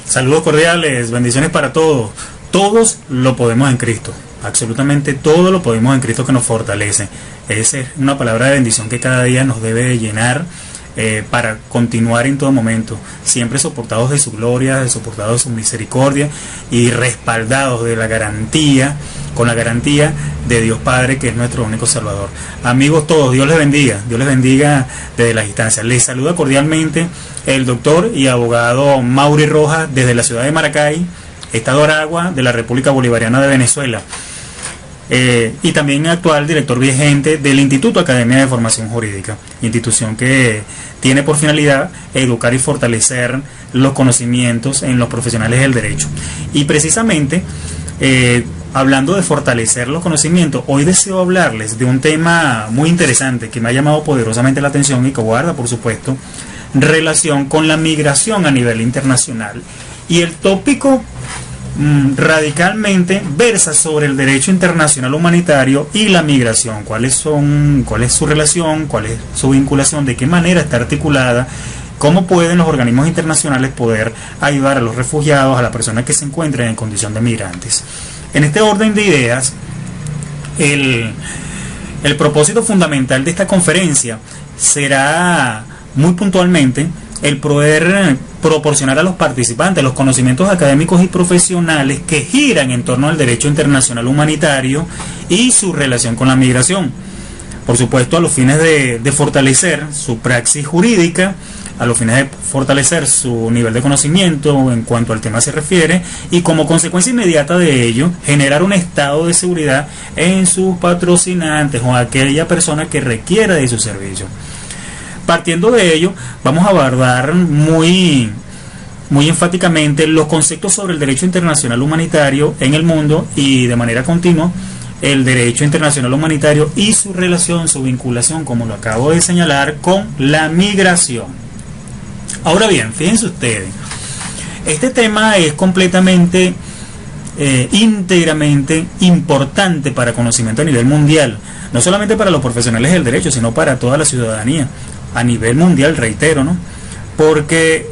Saludos cordiales, bendiciones para todos. Todos lo podemos en Cristo. Absolutamente todo lo podemos en Cristo que nos fortalece. Esa es una palabra de bendición que cada día nos debe llenar para continuar en todo momento, siempre soportados de su gloria, soportados de su misericordia y respaldados de la garantía, con la garantía de Dios Padre, que es nuestro único Salvador. Amigos todos, Dios les bendiga desde la distancia. Les saluda cordialmente el doctor y abogado Mauri Rojas desde la ciudad de Maracay, Estado Aragua, de la República Bolivariana de Venezuela. Y también actual director vigente del Instituto Academia de Formación Jurídica, institución que tiene por finalidad educar y fortalecer los conocimientos en los profesionales del derecho. Y precisamente, hablando de fortalecer los conocimientos, hoy deseo hablarles de un tema muy interesante que me ha llamado poderosamente la atención y que guarda, por supuesto, relación con la migración a nivel internacional. Y el tópico radicalmente versa sobre el derecho internacional humanitario y la migración. ¿Cuál es su relación? ¿Cuál es su vinculación? ¿De qué manera está articulada? ¿Cómo pueden los organismos internacionales poder ayudar a los refugiados, a las personas que se encuentran en condición de migrantes? En este orden de ideas, el propósito fundamental de esta conferencia será muy puntualmente el poder proporcionar a los participantes los conocimientos académicos y profesionales que giran en torno al derecho internacional humanitario y su relación con la migración. Por supuesto, a los fines de fortalecer su praxis jurídica, a los fines de fortalecer su nivel de conocimiento en cuanto al tema se refiere, y como consecuencia inmediata de ello, generar un estado de seguridad en sus patrocinantes o aquella persona que requiera de su servicio. Partiendo de ello, vamos a abordar muy enfáticamente los conceptos sobre el derecho internacional humanitario en el mundo y de manera continua el derecho internacional humanitario y su relación, su vinculación, como lo acabo de señalar, con la migración. Ahora bien, fíjense ustedes, este tema es completamente, íntegramente importante para conocimiento a nivel mundial, no solamente para los profesionales del derecho, sino para toda la ciudadanía. A nivel mundial, reitero, ¿no? Porque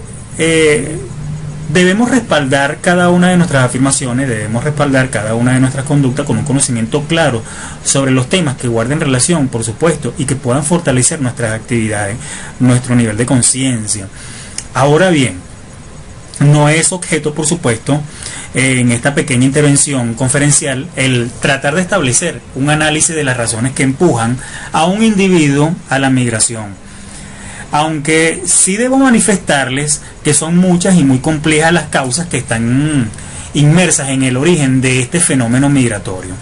debemos respaldar cada una de nuestras afirmaciones, debemos respaldar cada una de nuestras conductas con un conocimiento claro sobre los temas que guarden relación, por supuesto, y que puedan fortalecer nuestras actividades, nuestro nivel de conciencia. Ahora bien, no es objeto, por supuesto, en esta pequeña intervención conferencial, el tratar de establecer un análisis de las razones que empujan a un individuo a la migración. Aunque sí debo manifestarles que son muchas y muy complejas las causas que están inmersas en el origen de este fenómeno migratorio.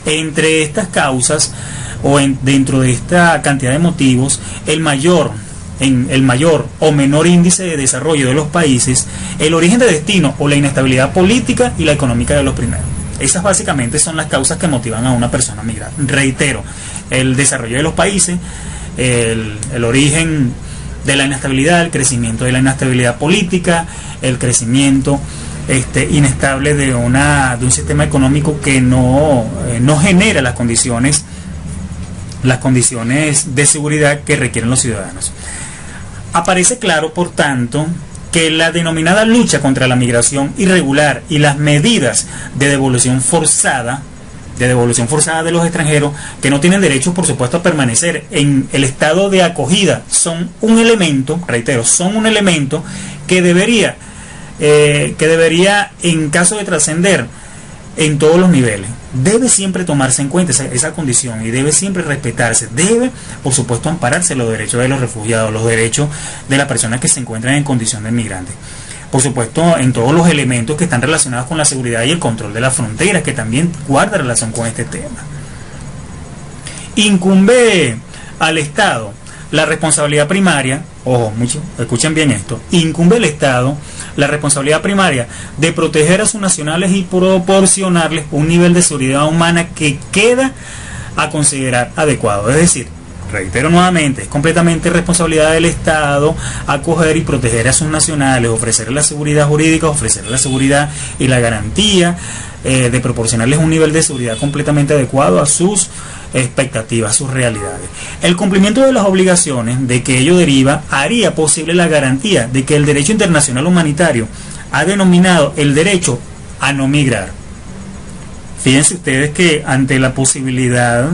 Entre estas causas, dentro de esta cantidad de motivos, el mayor o menor índice de desarrollo de los países, el origen de destino o la inestabilidad política y la económica de los primeros. Esas básicamente son las causas que motivan a una persona a migrar. Reitero, el desarrollo de los países, el origen de la inestabilidad, el crecimiento de la inestabilidad política, el crecimiento inestable de un sistema económico que no genera las condiciones de seguridad que requieren los ciudadanos. Aparece claro, por tanto, que la denominada lucha contra la migración irregular y las medidas de devolución forzada de los extranjeros que no tienen derecho, por supuesto, a permanecer en el estado de acogida, son un elemento, reitero, que debería, en caso de trascender en todos los niveles, debe siempre tomarse en cuenta esa condición y debe siempre respetarse, debe, por supuesto, ampararse los derechos de los refugiados, los derechos de las personas que se encuentran en condición de migrantes. Por supuesto, en todos los elementos que están relacionados con la seguridad y el control de las fronteras, que también guarda relación con este tema. Incumbe al Estado la responsabilidad primaria, escuchen bien esto, incumbe al Estado la responsabilidad primaria de proteger a sus nacionales y proporcionarles un nivel de seguridad humana que queda a considerar adecuado. Es decir, reitero nuevamente, es completamente responsabilidad del Estado acoger y proteger a sus nacionales, ofrecerles la seguridad jurídica, ofrecerles la seguridad y la garantía de proporcionarles un nivel de seguridad completamente adecuado a sus expectativas, sus realidades. El cumplimiento de las obligaciones de que ello deriva haría posible la garantía de que el derecho internacional humanitario ha denominado el derecho a no migrar. Fíjense ustedes que ante la posibilidad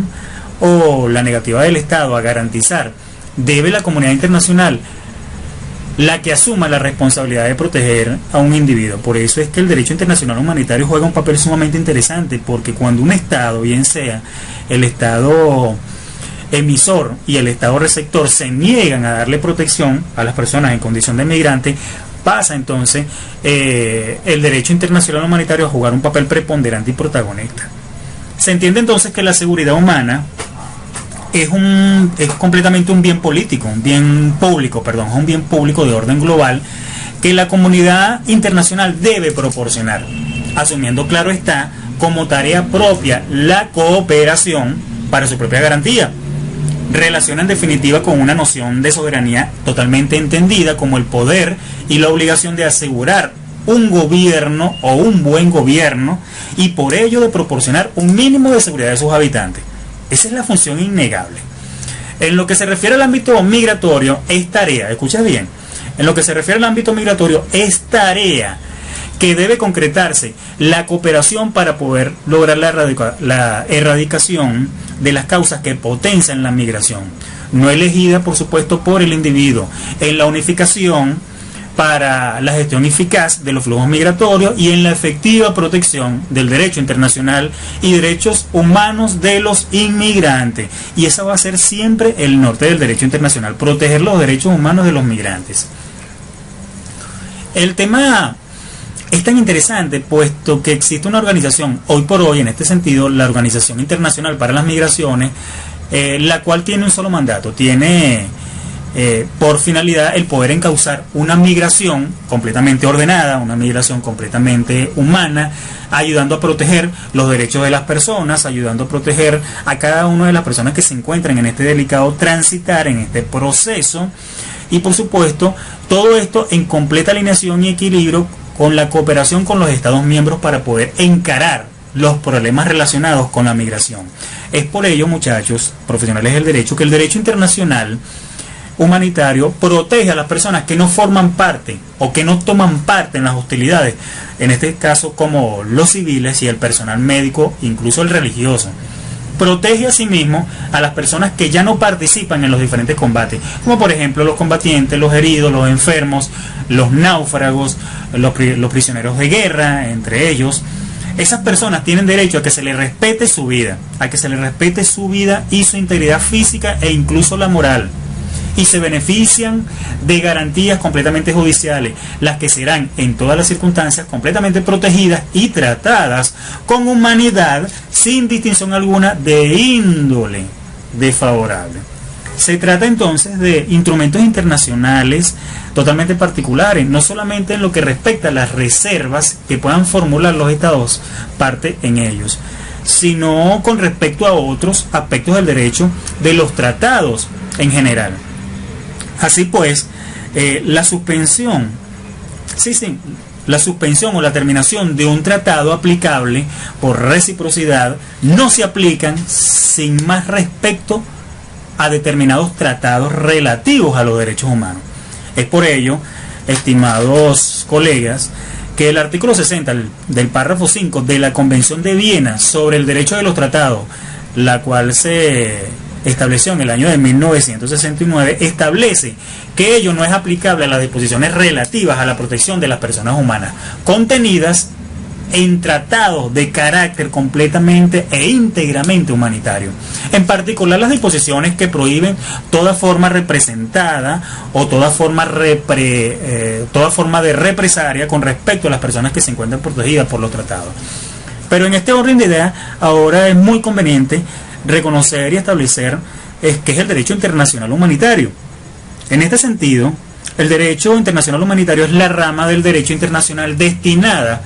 o la negativa del Estado a garantizar, debe la comunidad internacional la que asuma la responsabilidad de proteger a un individuo. Por eso es que el derecho internacional humanitario juega un papel sumamente interesante, porque cuando un Estado, bien sea el Estado emisor y el Estado receptor, se niegan a darle protección a las personas en condición de migrante, pasa entonces el derecho internacional humanitario a jugar un papel preponderante y protagonista. Se entiende entonces que la seguridad humana es completamente un bien político, un bien público de orden global que la comunidad internacional debe proporcionar, asumiendo, claro está, como tarea propia la cooperación para su propia garantía. Relaciona en definitiva con una noción de soberanía totalmente entendida como el poder y la obligación de asegurar un gobierno o un buen gobierno, y por ello de proporcionar un mínimo de seguridad de sus habitantes. Esa es la función innegable. En lo que se refiere al ámbito migratorio, es tarea, escucha bien, en lo que se refiere al ámbito migratorio, es tarea que debe concretarse la cooperación para poder lograr la erradicación de las causas que potencian la migración, no elegida por supuesto por el individuo, en la unificación para la gestión eficaz de los flujos migratorios y en la efectiva protección del derecho internacional y derechos humanos de los inmigrantes. Y esa va a ser siempre el norte del derecho internacional, proteger los derechos humanos de los migrantes. El tema es tan interesante puesto que existe una organización, hoy por hoy en este sentido, la Organización Internacional para las Migraciones, la cual tiene un solo mandato, tiene por finalidad el poder encauzar una migración completamente ordenada, una migración completamente humana, ayudando a proteger los derechos de las personas, ayudando a proteger a cada una de las personas que se encuentran en este delicado transitar, en este proceso, y por supuesto todo esto en completa alineación y equilibrio con la cooperación con los Estados miembros para poder encarar los problemas relacionados con la migración. Es por ello, muchachos, profesionales del derecho, que el derecho internacional humanitario protege a las personas que no forman parte o que no toman parte en las hostilidades, en este caso como los civiles y el personal médico, incluso el religioso. Protege asimismo a las personas que ya no participan en los diferentes combates, como por ejemplo los combatientes, los heridos, los enfermos, los náufragos, los prisioneros de guerra, entre ellos. Esas personas tienen derecho a que se les respete su vida, y su integridad física e incluso la moral, y se benefician de garantías completamente judiciales, las que serán en todas las circunstancias completamente protegidas y tratadas con humanidad, sin distinción alguna de índole desfavorable. Se trata entonces de instrumentos internacionales totalmente particulares, no solamente en lo que respecta a las reservas que puedan formular los estados parte en ellos, sino con respecto a otros aspectos del derecho de los tratados en general. Así pues, la suspensión o la terminación de un tratado aplicable por reciprocidad no se aplican sin más respecto a determinados tratados relativos a los derechos humanos. Es por ello, estimados colegas, que el artículo 60 del párrafo 5 de la Convención de Viena sobre el derecho de los tratados, la cual se estableció en el año de 1969, establece que ello no es aplicable a las disposiciones relativas a la protección de las personas humanas contenidas en tratados de carácter completamente e íntegramente humanitario, en particular las disposiciones que prohíben toda forma representada o toda forma de represalia con respecto a las personas que se encuentran protegidas por los tratados. Pero en este orden de ideas, ahora es muy conveniente reconocer y establecer que es el derecho internacional humanitario. En este sentido, el derecho internacional humanitario es la rama del derecho internacional destinado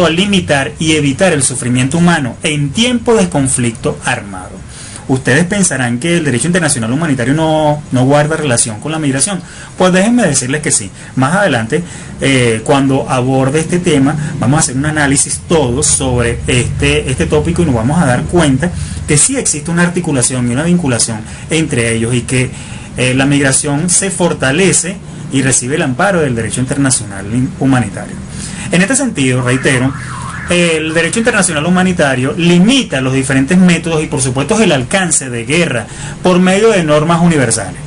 a limitar y evitar el sufrimiento humano en tiempos de conflicto armado. Ustedes pensarán que el derecho internacional humanitario no guarda relación con la migración. Pues déjenme decirles que sí. Más adelante, cuando aborde este tema, vamos a hacer un análisis todos sobre este tópico y nos vamos a dar cuenta que sí existe una articulación y una vinculación entre ellos, y que la migración se fortalece y recibe el amparo del derecho internacional humanitario. En este sentido, reitero, el derecho internacional humanitario limita los diferentes métodos y por supuesto el alcance de guerra por medio de normas universales,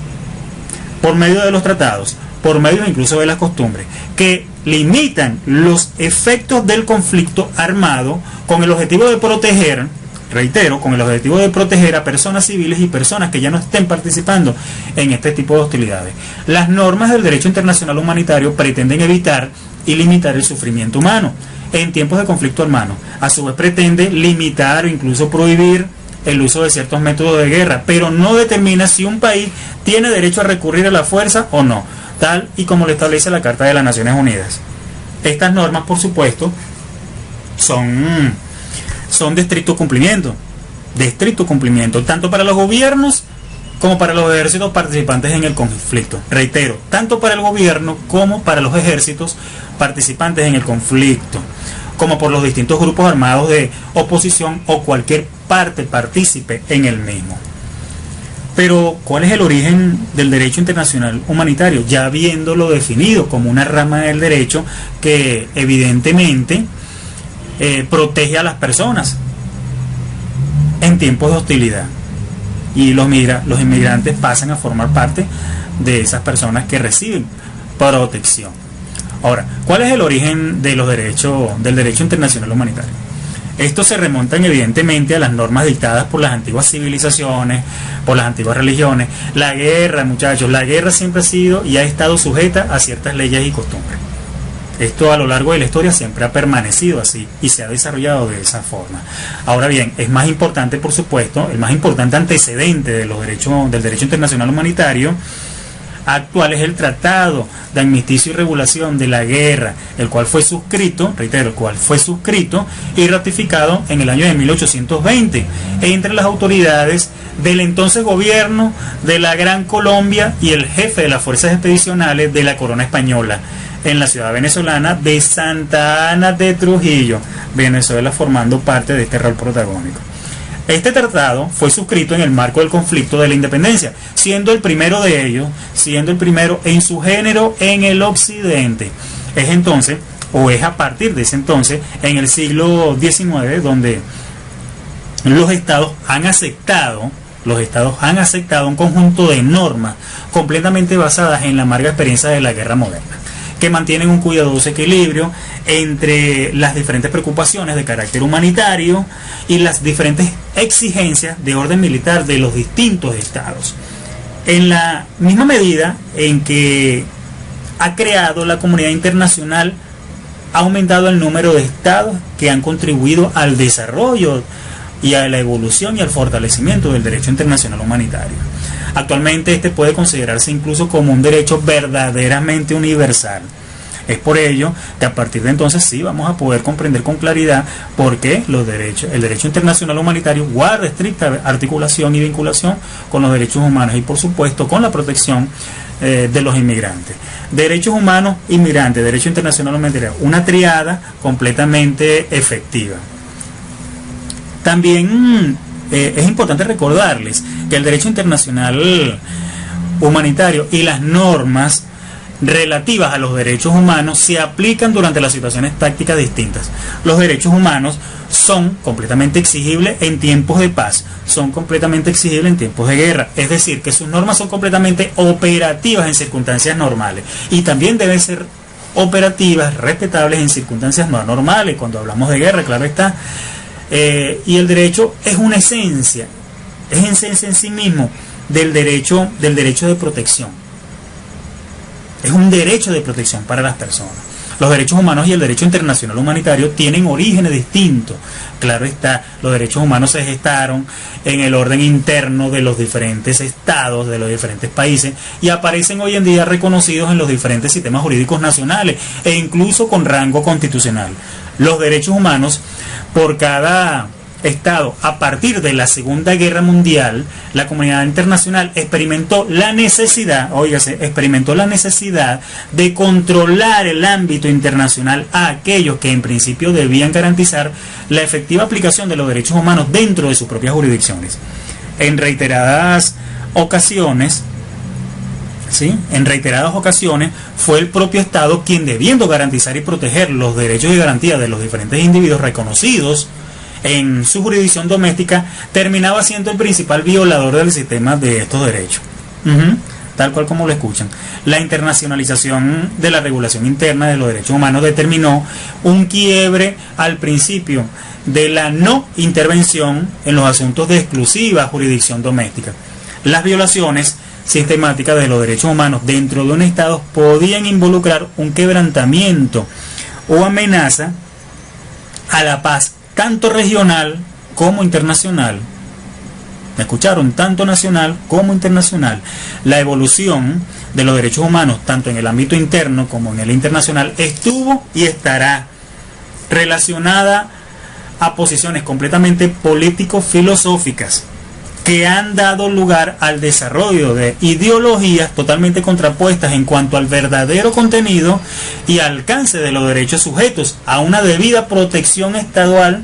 por medio de los tratados, por medio incluso de las costumbres, que limitan los efectos del conflicto armado con el objetivo de proteger, reitero, con el objetivo de proteger a personas civiles y personas que ya no estén participando en este tipo de hostilidades. Las normas del derecho internacional humanitario pretenden evitar y limitar el sufrimiento humano en tiempos de conflicto armado. A su vez pretende limitar o incluso prohibir el uso de ciertos métodos de guerra, pero no determina si un país tiene derecho a recurrir a la fuerza o no, tal y como lo establece la Carta de las Naciones Unidas. Estas normas, por supuesto, son de estricto cumplimiento, tanto para los gobiernos como para los ejércitos participantes en el conflicto. Reitero, tanto para el gobierno como para los ejércitos participantes en el conflicto, como por los distintos grupos armados de oposición o cualquier parte partícipe en el mismo. Pero, ¿cuál es el origen del derecho internacional humanitario? Ya habiéndolo definido como una rama del derecho que evidentemente protege a las personas en tiempos de hostilidad. Y los inmigrantes pasan a formar parte de esas personas que reciben protección. Ahora, ¿cuál es el origen de del derecho internacional humanitario? Estos se remontan evidentemente a las normas dictadas por las antiguas civilizaciones, por las antiguas religiones. La guerra, muchachos, la guerra siempre ha sido y ha estado sujeta a ciertas leyes y costumbres. Esto a lo largo de la historia siempre ha permanecido así y se ha desarrollado de esa forma. Ahora bien, es más importante, por supuesto, el más importante antecedente del derecho internacional humanitario actual es el Tratado de Amnistía y Regulación de la Guerra, el cual fue suscrito, reitero, el cual fue suscrito y ratificado en el año de 1820 entre las autoridades del entonces gobierno de la Gran Colombia y el jefe de las fuerzas expedicionales de la corona española en la ciudad venezolana de Santa Ana de Trujillo, Venezuela, formando parte de este rol protagónico. Este tratado fue suscrito en el marco del conflicto de la independencia, siendo el primero de ellos, siendo el primero en su género en el occidente. Es entonces, o es a partir de ese entonces, en el siglo XIX, donde los estados han aceptado un conjunto de normas completamente basadas en la amarga experiencia de la guerra moderna, que mantienen un cuidadoso equilibrio entre las diferentes preocupaciones de carácter humanitario y las diferentes exigencias de orden militar de los distintos estados. En la misma medida en que ha creado la comunidad internacional, ha aumentado el número de estados que han contribuido al desarrollo y a la evolución y al fortalecimiento del derecho internacional humanitario. Actualmente este puede considerarse incluso como un derecho verdaderamente universal. Es por ello que a partir de entonces sí vamos a poder comprender con claridad por qué el derecho internacional humanitario guarda estricta articulación y vinculación con los derechos humanos y por supuesto con la protección de los inmigrantes. Derechos humanos, inmigrantes, derecho internacional humanitario, una triada completamente efectiva. También es importante recordarles que el derecho internacional humanitario y las normas relativas a los derechos humanos se aplican durante las situaciones tácticas distintas. Los derechos humanos son completamente exigibles en tiempos de paz, son completamente exigibles en tiempos de guerra, es decir, que sus normas son completamente operativas en circunstancias normales y también deben ser operativas, respetables en circunstancias no normales, cuando hablamos de guerra, claro está. Y el derecho es una esencia, es esencia en sí mismo del derecho de protección. Es un derecho de protección para las personas. Los derechos humanos y el derecho internacional humanitario tienen orígenes distintos. Claro está, los derechos humanos se gestaron en el orden interno de los diferentes estados, de los diferentes países, y aparecen hoy en día reconocidos en los diferentes sistemas jurídicos nacionales e incluso con rango constitucional. Los derechos humanos por cada Estado, a partir de la Segunda Guerra Mundial, la comunidad internacional experimentó la necesidad de controlar el ámbito internacional a aquellos que en principio debían garantizar la efectiva aplicación de los derechos humanos dentro de sus propias jurisdicciones. En reiteradas ocasiones ¿sí? En reiteradas ocasiones fue el propio Estado quien, debiendo garantizar y proteger los derechos y garantías de los diferentes individuos reconocidos en su jurisdicción doméstica, terminaba siendo el principal violador del sistema de estos derechos. Tal cual como lo escuchan. La internacionalización de la regulación interna de los derechos humanos determinó un quiebre al principio de la no intervención en los asuntos de exclusiva jurisdicción doméstica. Las violaciones sistemáticas de los derechos humanos dentro de un Estado podían involucrar un quebrantamiento o amenaza a la paz tanto regional como internacional. ¿Me escucharon? Tanto nacional como internacional. La evolución de los derechos humanos, tanto en el ámbito interno como en el internacional, estuvo y estará relacionada a posiciones completamente político-filosóficas que han dado lugar al desarrollo de ideologías totalmente contrapuestas en cuanto al verdadero contenido y alcance de los derechos sujetos a una debida protección estatal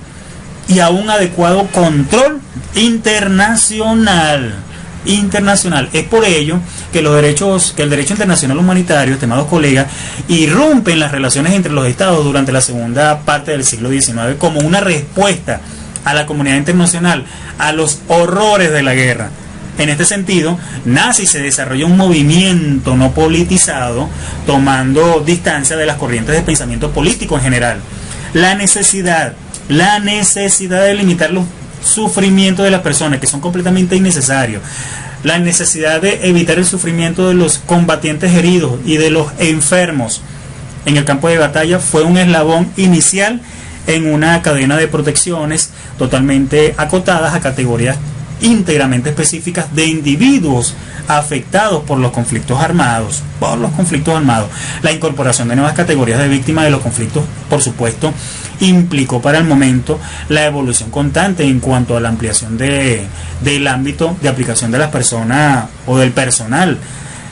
y a un adecuado control internacional. Es por ello que el derecho internacional humanitario, estimados colegas, irrumpe en las relaciones entre los estados durante la segunda parte del siglo XIX como una respuesta a la comunidad internacional a los horrores de la guerra. En este sentido, nace y se desarrolla un movimiento no politizado, tomando distancia de las corrientes de pensamiento político en general. La necesidad de limitar los sufrimientos de las personas, que son completamente innecesarios, la necesidad de evitar el sufrimiento de los combatientes heridos y de los enfermos en el campo de batalla, fue un eslabón inicial en una cadena de protecciones totalmente acotadas a categorías íntegramente específicas de individuos afectados por los conflictos armados. La incorporación de nuevas categorías de víctimas de los conflictos, por supuesto, implicó para el momento la evolución constante en cuanto a la ampliación del ámbito de aplicación de las personas o del personal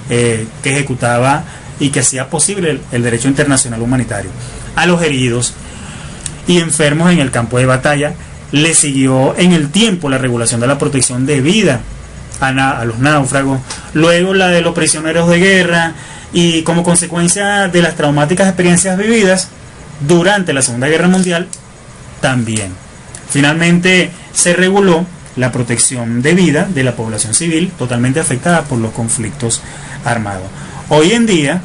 que ejecutaba y que hacía posible el derecho internacional humanitario. A los heridos y enfermos en el campo de batalla le siguió en el tiempo la regulación de la protección debida a los náufragos, luego la de los prisioneros de guerra, y como consecuencia de las traumáticas experiencias vividas durante la Segunda Guerra Mundial también. Finalmente se reguló la protección debida de la población civil totalmente afectada por los conflictos armados. Hoy en día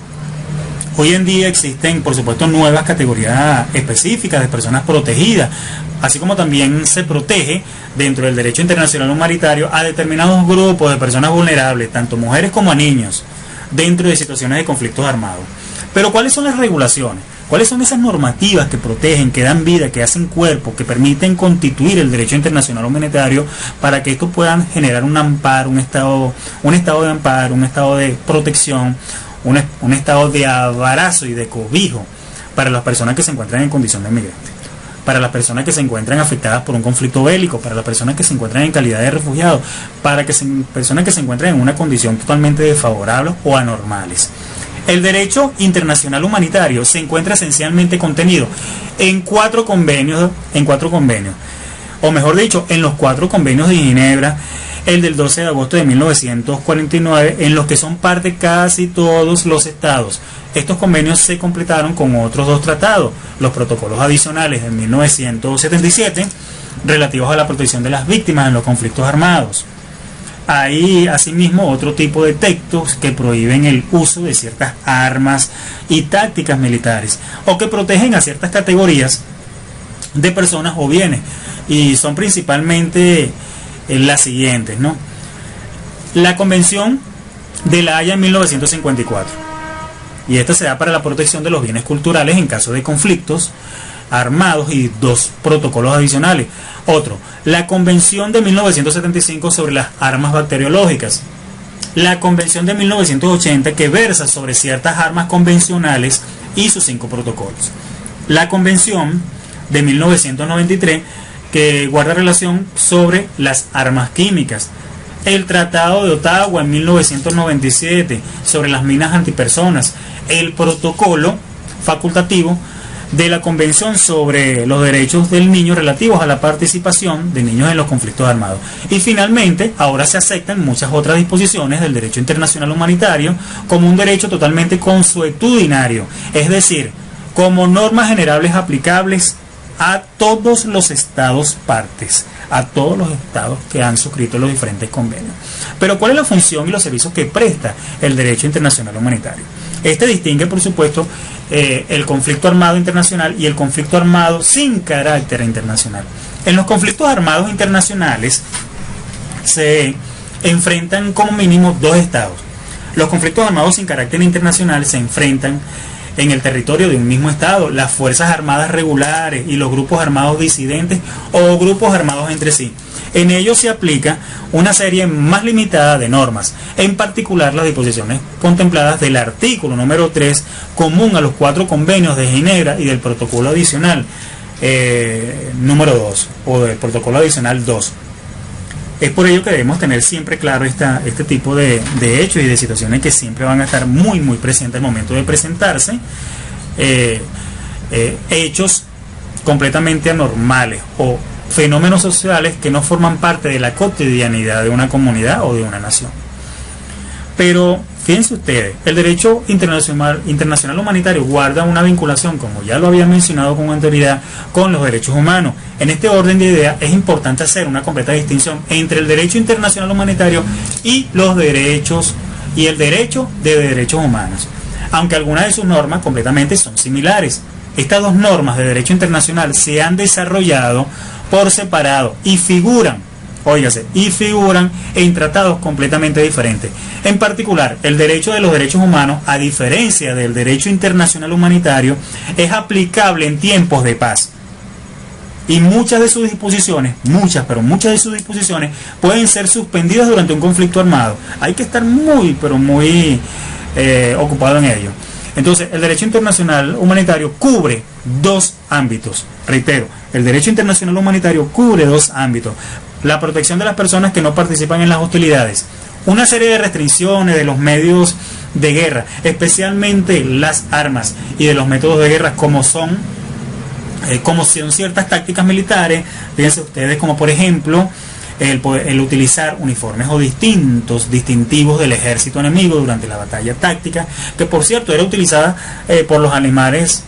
existen, por supuesto, nuevas categorías específicas de personas protegidas, así como también se protege dentro del derecho internacional humanitario a determinados grupos de personas vulnerables, tanto mujeres como a niños, dentro de situaciones de conflictos armados. Pero ¿cuáles son las regulaciones? ¿Cuáles son esas normativas que protegen, que dan vida, que hacen cuerpo, que permiten constituir el derecho internacional humanitario para que estos puedan generar un amparo, un estado de amparo, un estado de protección, un estado de abrazo y de cobijo para las personas que se encuentran en condición de migrantes, para las personas que se encuentran afectadas por un conflicto bélico, para las personas que se encuentran en calidad de refugiados, para personas que se encuentran en una condición totalmente desfavorable o anormales? El derecho internacional humanitario se encuentra esencialmente contenido en cuatro convenios, o mejor dicho, en los 4 convenios de Ginebra, el del 12 de agosto de 1949, en los que son parte casi todos los estados. Estos convenios se completaron con otros 2 tratados, los protocolos adicionales de 1977, relativos a la protección de las víctimas en los conflictos armados. Hay asimismo otro tipo de textos que prohíben el uso de ciertas armas y tácticas militares, o que protegen a ciertas categorías de personas o bienes, y son principalmente las siguientes, ¿no? La Convención de La Haya en 1954, y esta se da para la protección de los bienes culturales en caso de conflictos armados, y 2 protocolos adicionales. Otro, la Convención de 1975 sobre las armas bacteriológicas, la Convención de 1980 que versa sobre ciertas armas convencionales y sus 5 protocolos, la Convención de 1993 que guarda relación sobre las armas químicas, el Tratado de Ottawa en 1997 sobre las minas antipersonas, el protocolo facultativo de la Convención sobre los Derechos del Niño relativos a la participación de niños en los conflictos armados. Y finalmente, ahora se aceptan muchas otras disposiciones del derecho internacional humanitario como un derecho totalmente consuetudinario, es decir, como normas generales aplicables a todos los estados partes, a todos los estados que han suscrito los diferentes convenios. Pero ¿cuál es la función y los servicios que presta el derecho internacional humanitario? Este distingue, por supuesto, el conflicto armado internacional y el conflicto armado sin carácter internacional. En los conflictos armados internacionales se enfrentan como mínimo dos estados. Los conflictos armados sin carácter internacional se enfrentan en el territorio de un mismo estado, las fuerzas armadas regulares y los grupos armados disidentes o grupos armados entre sí. En ellos se aplica una serie más limitada de normas, en particular las disposiciones contempladas del artículo número 3, común a los 4 convenios de Ginebra y del protocolo adicional número 2, o del protocolo adicional 2. Es por ello que debemos tener siempre claro este tipo de hechos y de situaciones que siempre van a estar muy presentes al momento de presentarse, hechos completamente anormales o fenómenos sociales que no forman parte de la cotidianidad de una comunidad o de una nación. Pero fíjense ustedes, el derecho internacional humanitario guarda una vinculación, como ya lo había mencionado con anterioridad, con los derechos humanos. En este orden de ideas es importante hacer una completa distinción entre el derecho internacional humanitario y los derechos y el derecho de derechos humanos, aunque algunas de sus normas completamente son similares. Estas dos normas de derecho internacional se han desarrollado por separado y figuran en tratados completamente diferentes. En particular, el derecho de los derechos humanos, a diferencia del derecho internacional humanitario, es aplicable en tiempos de paz. Y muchas de sus disposiciones pueden ser suspendidas durante un conflicto armado. Hay que estar muy ocupado en ello. Entonces, el derecho internacional humanitario cubre dos ámbitos. Reitero, el derecho internacional humanitario cubre dos ámbitos: la protección de las personas que no participan en las hostilidades, una serie de restricciones de los medios de guerra, especialmente las armas y de los métodos de guerra, como son ciertas tácticas militares. Fíjense ustedes, como por ejemplo el utilizar uniformes o distintivos del ejército enemigo durante la batalla táctica, que por cierto era utilizada por los alemanes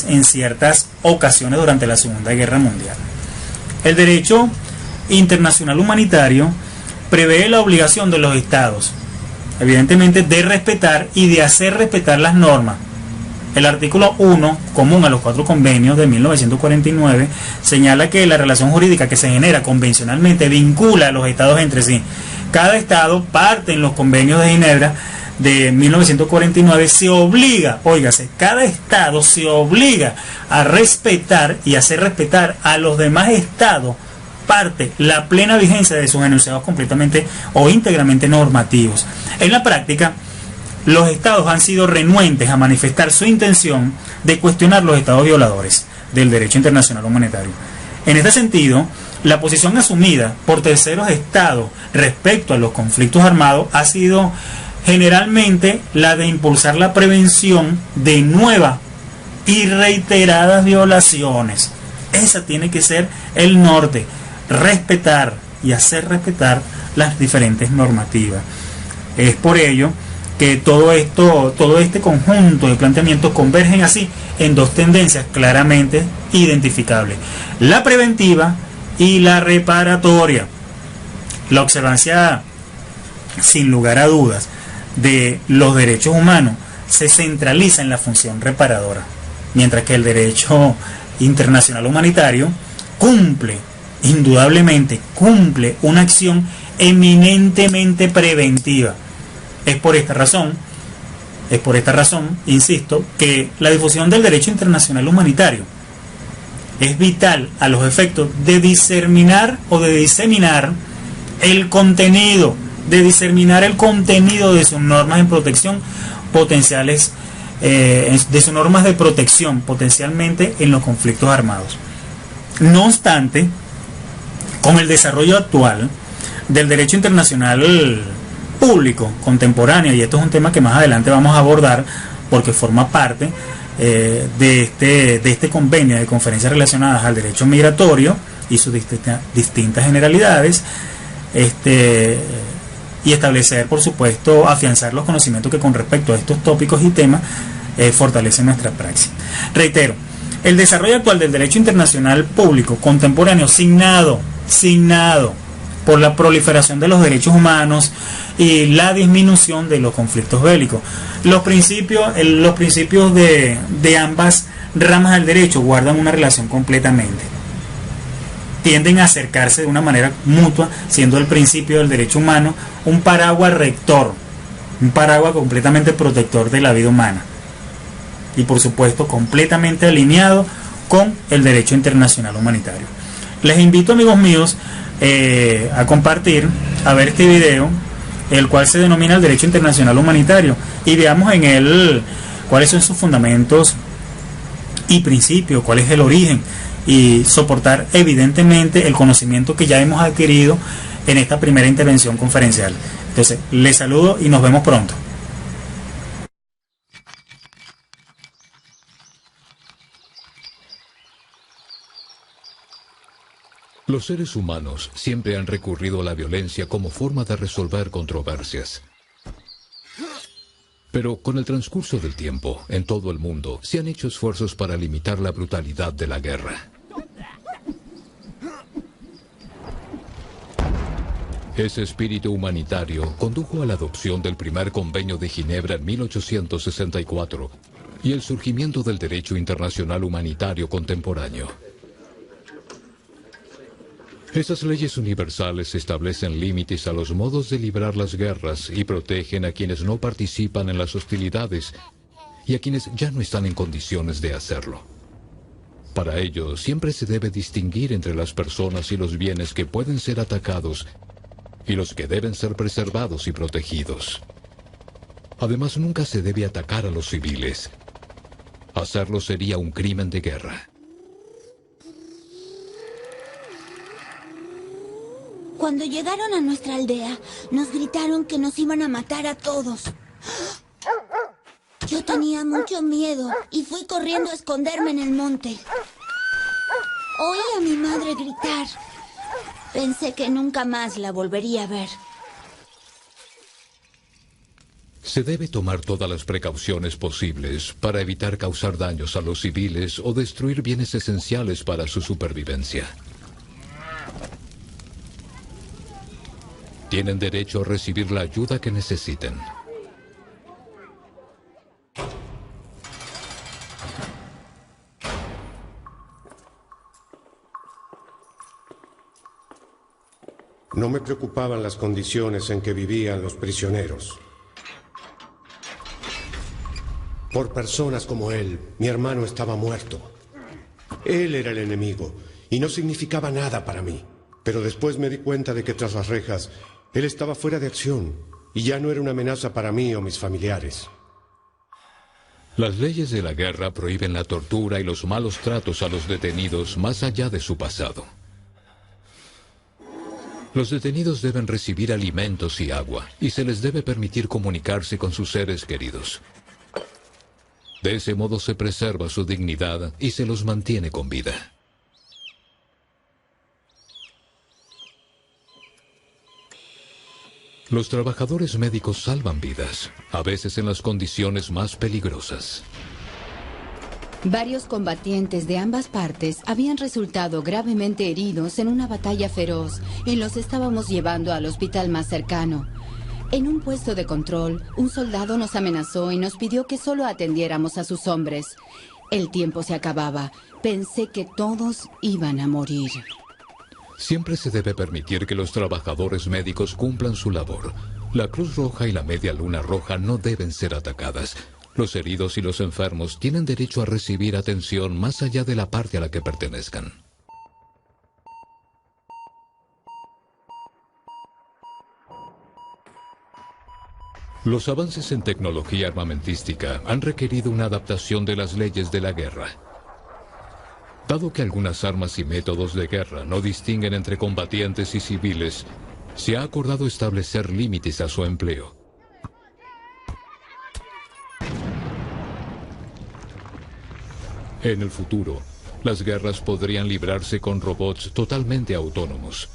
en ciertas ocasiones durante la Segunda Guerra Mundial. El derecho internacional humanitario prevé la obligación de los estados, evidentemente, de respetar y de hacer respetar las normas. El artículo 1, común a los 4 convenios de 1949, señala que la relación jurídica que se genera convencionalmente vincula a los estados entre sí. Cada estado, parte en los convenios de Ginebra de 1949, cada estado se obliga a respetar y hacer respetar a los demás estados parte la plena vigencia de sus enunciados completamente o íntegramente normativos. En la práctica, los estados han sido renuentes a manifestar su intención de cuestionar los estados violadores del derecho internacional humanitario. En este sentido, la posición asumida por terceros estados respecto a los conflictos armados ha sido generalmente la de impulsar la prevención de nuevas y reiteradas violaciones. Esa tiene que ser el norte: respetar y hacer respetar las diferentes normativas. Es por ello que todo este conjunto de planteamientos convergen así en dos tendencias claramente identificables: la preventiva y la reparatoria. La observancia, sin lugar a dudas, de los derechos humanos se centraliza en la función reparadora, mientras que el derecho internacional humanitario indudablemente cumple una acción eminentemente preventiva. Es por esta razón, insisto, que la difusión del derecho internacional humanitario es vital a los efectos de diseminar el contenido de sus normas en protección potenciales, de sus normas de protección potencialmente en los conflictos armados. No obstante, con el desarrollo actual del derecho internacional público contemporáneo, y esto es un tema que más adelante vamos a abordar porque forma parte de este convenio de conferencias relacionadas al derecho migratorio y sus distintas generalidades, y establecer, por supuesto, afianzar los conocimientos que con respecto a estos tópicos y temas fortalecen nuestra praxis. Reitero, el desarrollo actual del derecho internacional público contemporáneo signado por la proliferación de los derechos humanos y la disminución de los conflictos bélicos. Los principios de ambas ramas del derecho guardan una relación completamente. Tienden a acercarse de una manera mutua, siendo el principio del derecho humano un paraguas rector, un paraguas completamente protector de la vida humana y, por supuesto, completamente alineado con el derecho internacional humanitario. Les invito, amigos míos, a compartir, a ver este video, el cual se denomina el derecho internacional humanitario, y veamos en él cuáles son sus fundamentos y principios, cuál es el origen, y soportar evidentemente el conocimiento que ya hemos adquirido en esta primera intervención conferencial. Entonces, les saludo y nos vemos pronto. Los seres humanos siempre han recurrido a la violencia como forma de resolver controversias. Pero con el transcurso del tiempo, en todo el mundo, se han hecho esfuerzos para limitar la brutalidad de la guerra. Ese espíritu humanitario condujo a la adopción del primer Convenio de Ginebra en 1864 y el surgimiento del derecho internacional humanitario contemporáneo. Esas leyes universales establecen límites a los modos de librar las guerras y protegen a quienes no participan en las hostilidades y a quienes ya no están en condiciones de hacerlo. Para ello, siempre se debe distinguir entre las personas y los bienes que pueden ser atacados y los que deben ser preservados y protegidos. Además, nunca se debe atacar a los civiles. Hacerlo sería un crimen de guerra. Cuando llegaron a nuestra aldea, nos gritaron que nos iban a matar a todos. Yo tenía mucho miedo y fui corriendo a esconderme en el monte. Oí a mi madre gritar. Pensé que nunca más la volvería a ver. Se debe tomar todas las precauciones posibles para evitar causar daños a los civiles o destruir bienes esenciales para su supervivencia. Tienen derecho a recibir la ayuda que necesiten. No me preocupaban las condiciones en que vivían los prisioneros. Por personas como él, mi hermano estaba muerto. Él era el enemigo y no significaba nada para mí. Pero después me di cuenta de que tras las rejas, él estaba fuera de acción y ya no era una amenaza para mí o mis familiares. Las leyes de la guerra prohíben la tortura y los malos tratos a los detenidos más allá de su pasado. Los detenidos deben recibir alimentos y agua, y se les debe permitir comunicarse con sus seres queridos. De ese modo se preserva su dignidad y se los mantiene con vida. Los trabajadores médicos salvan vidas, a veces en las condiciones más peligrosas. Varios combatientes de ambas partes habían resultado gravemente heridos en una batalla feroz y los estábamos llevando al hospital más cercano. En un puesto de control, un soldado nos amenazó y nos pidió que solo atendiéramos a sus hombres. El tiempo se acababa. Pensé que todos iban a morir. Siempre se debe permitir que los trabajadores médicos cumplan su labor. La Cruz Roja y la Media Luna Roja no deben ser atacadas. Los heridos y los enfermos tienen derecho a recibir atención más allá de la parte a la que pertenezcan. Los avances en tecnología armamentística han requerido una adaptación de las leyes de la guerra. Dado que algunas armas y métodos de guerra no distinguen entre combatientes y civiles, se ha acordado establecer límites a su empleo. En el futuro, las guerras podrían librarse con robots totalmente autónomos.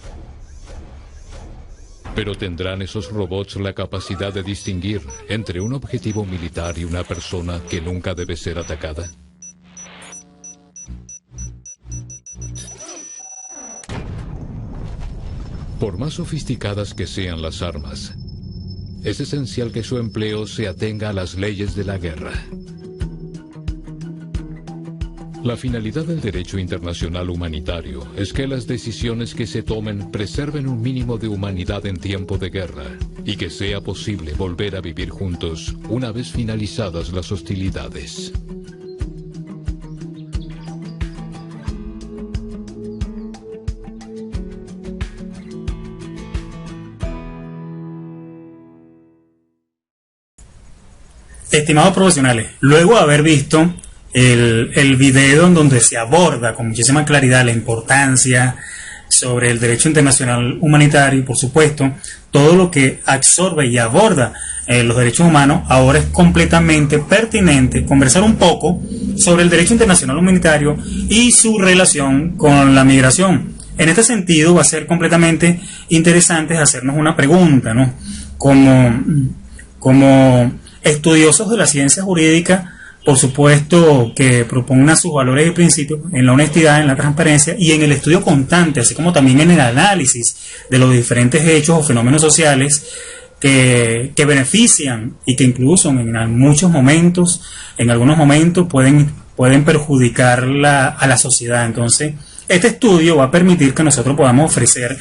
Pero ¿tendrán esos robots la capacidad de distinguir entre un objetivo militar y una persona que nunca debe ser atacada? Por más sofisticadas que sean las armas, es esencial que su empleo se atenga a las leyes de la guerra. La finalidad del derecho internacional humanitario es que las decisiones que se tomen preserven un mínimo de humanidad en tiempo de guerra y que sea posible volver a vivir juntos una vez finalizadas las hostilidades. Estimados profesionales, luego de haber visto el video en donde se aborda con muchísima claridad la importancia sobre el derecho internacional humanitario y, por supuesto, todo lo que absorbe y aborda los derechos humanos, ahora es completamente pertinente conversar un poco sobre el derecho internacional humanitario y su relación con la migración. En este sentido, va a ser completamente interesante hacernos una pregunta, ¿no? Como estudiosos de la ciencia jurídica, por supuesto que propugnan sus valores y principios en la honestidad, en la transparencia y en el estudio constante, así como también en el análisis de los diferentes hechos o fenómenos sociales que benefician y que incluso en muchos momentos, en algunos momentos pueden perjudicar a la sociedad. Entonces, este estudio va a permitir que nosotros podamos ofrecer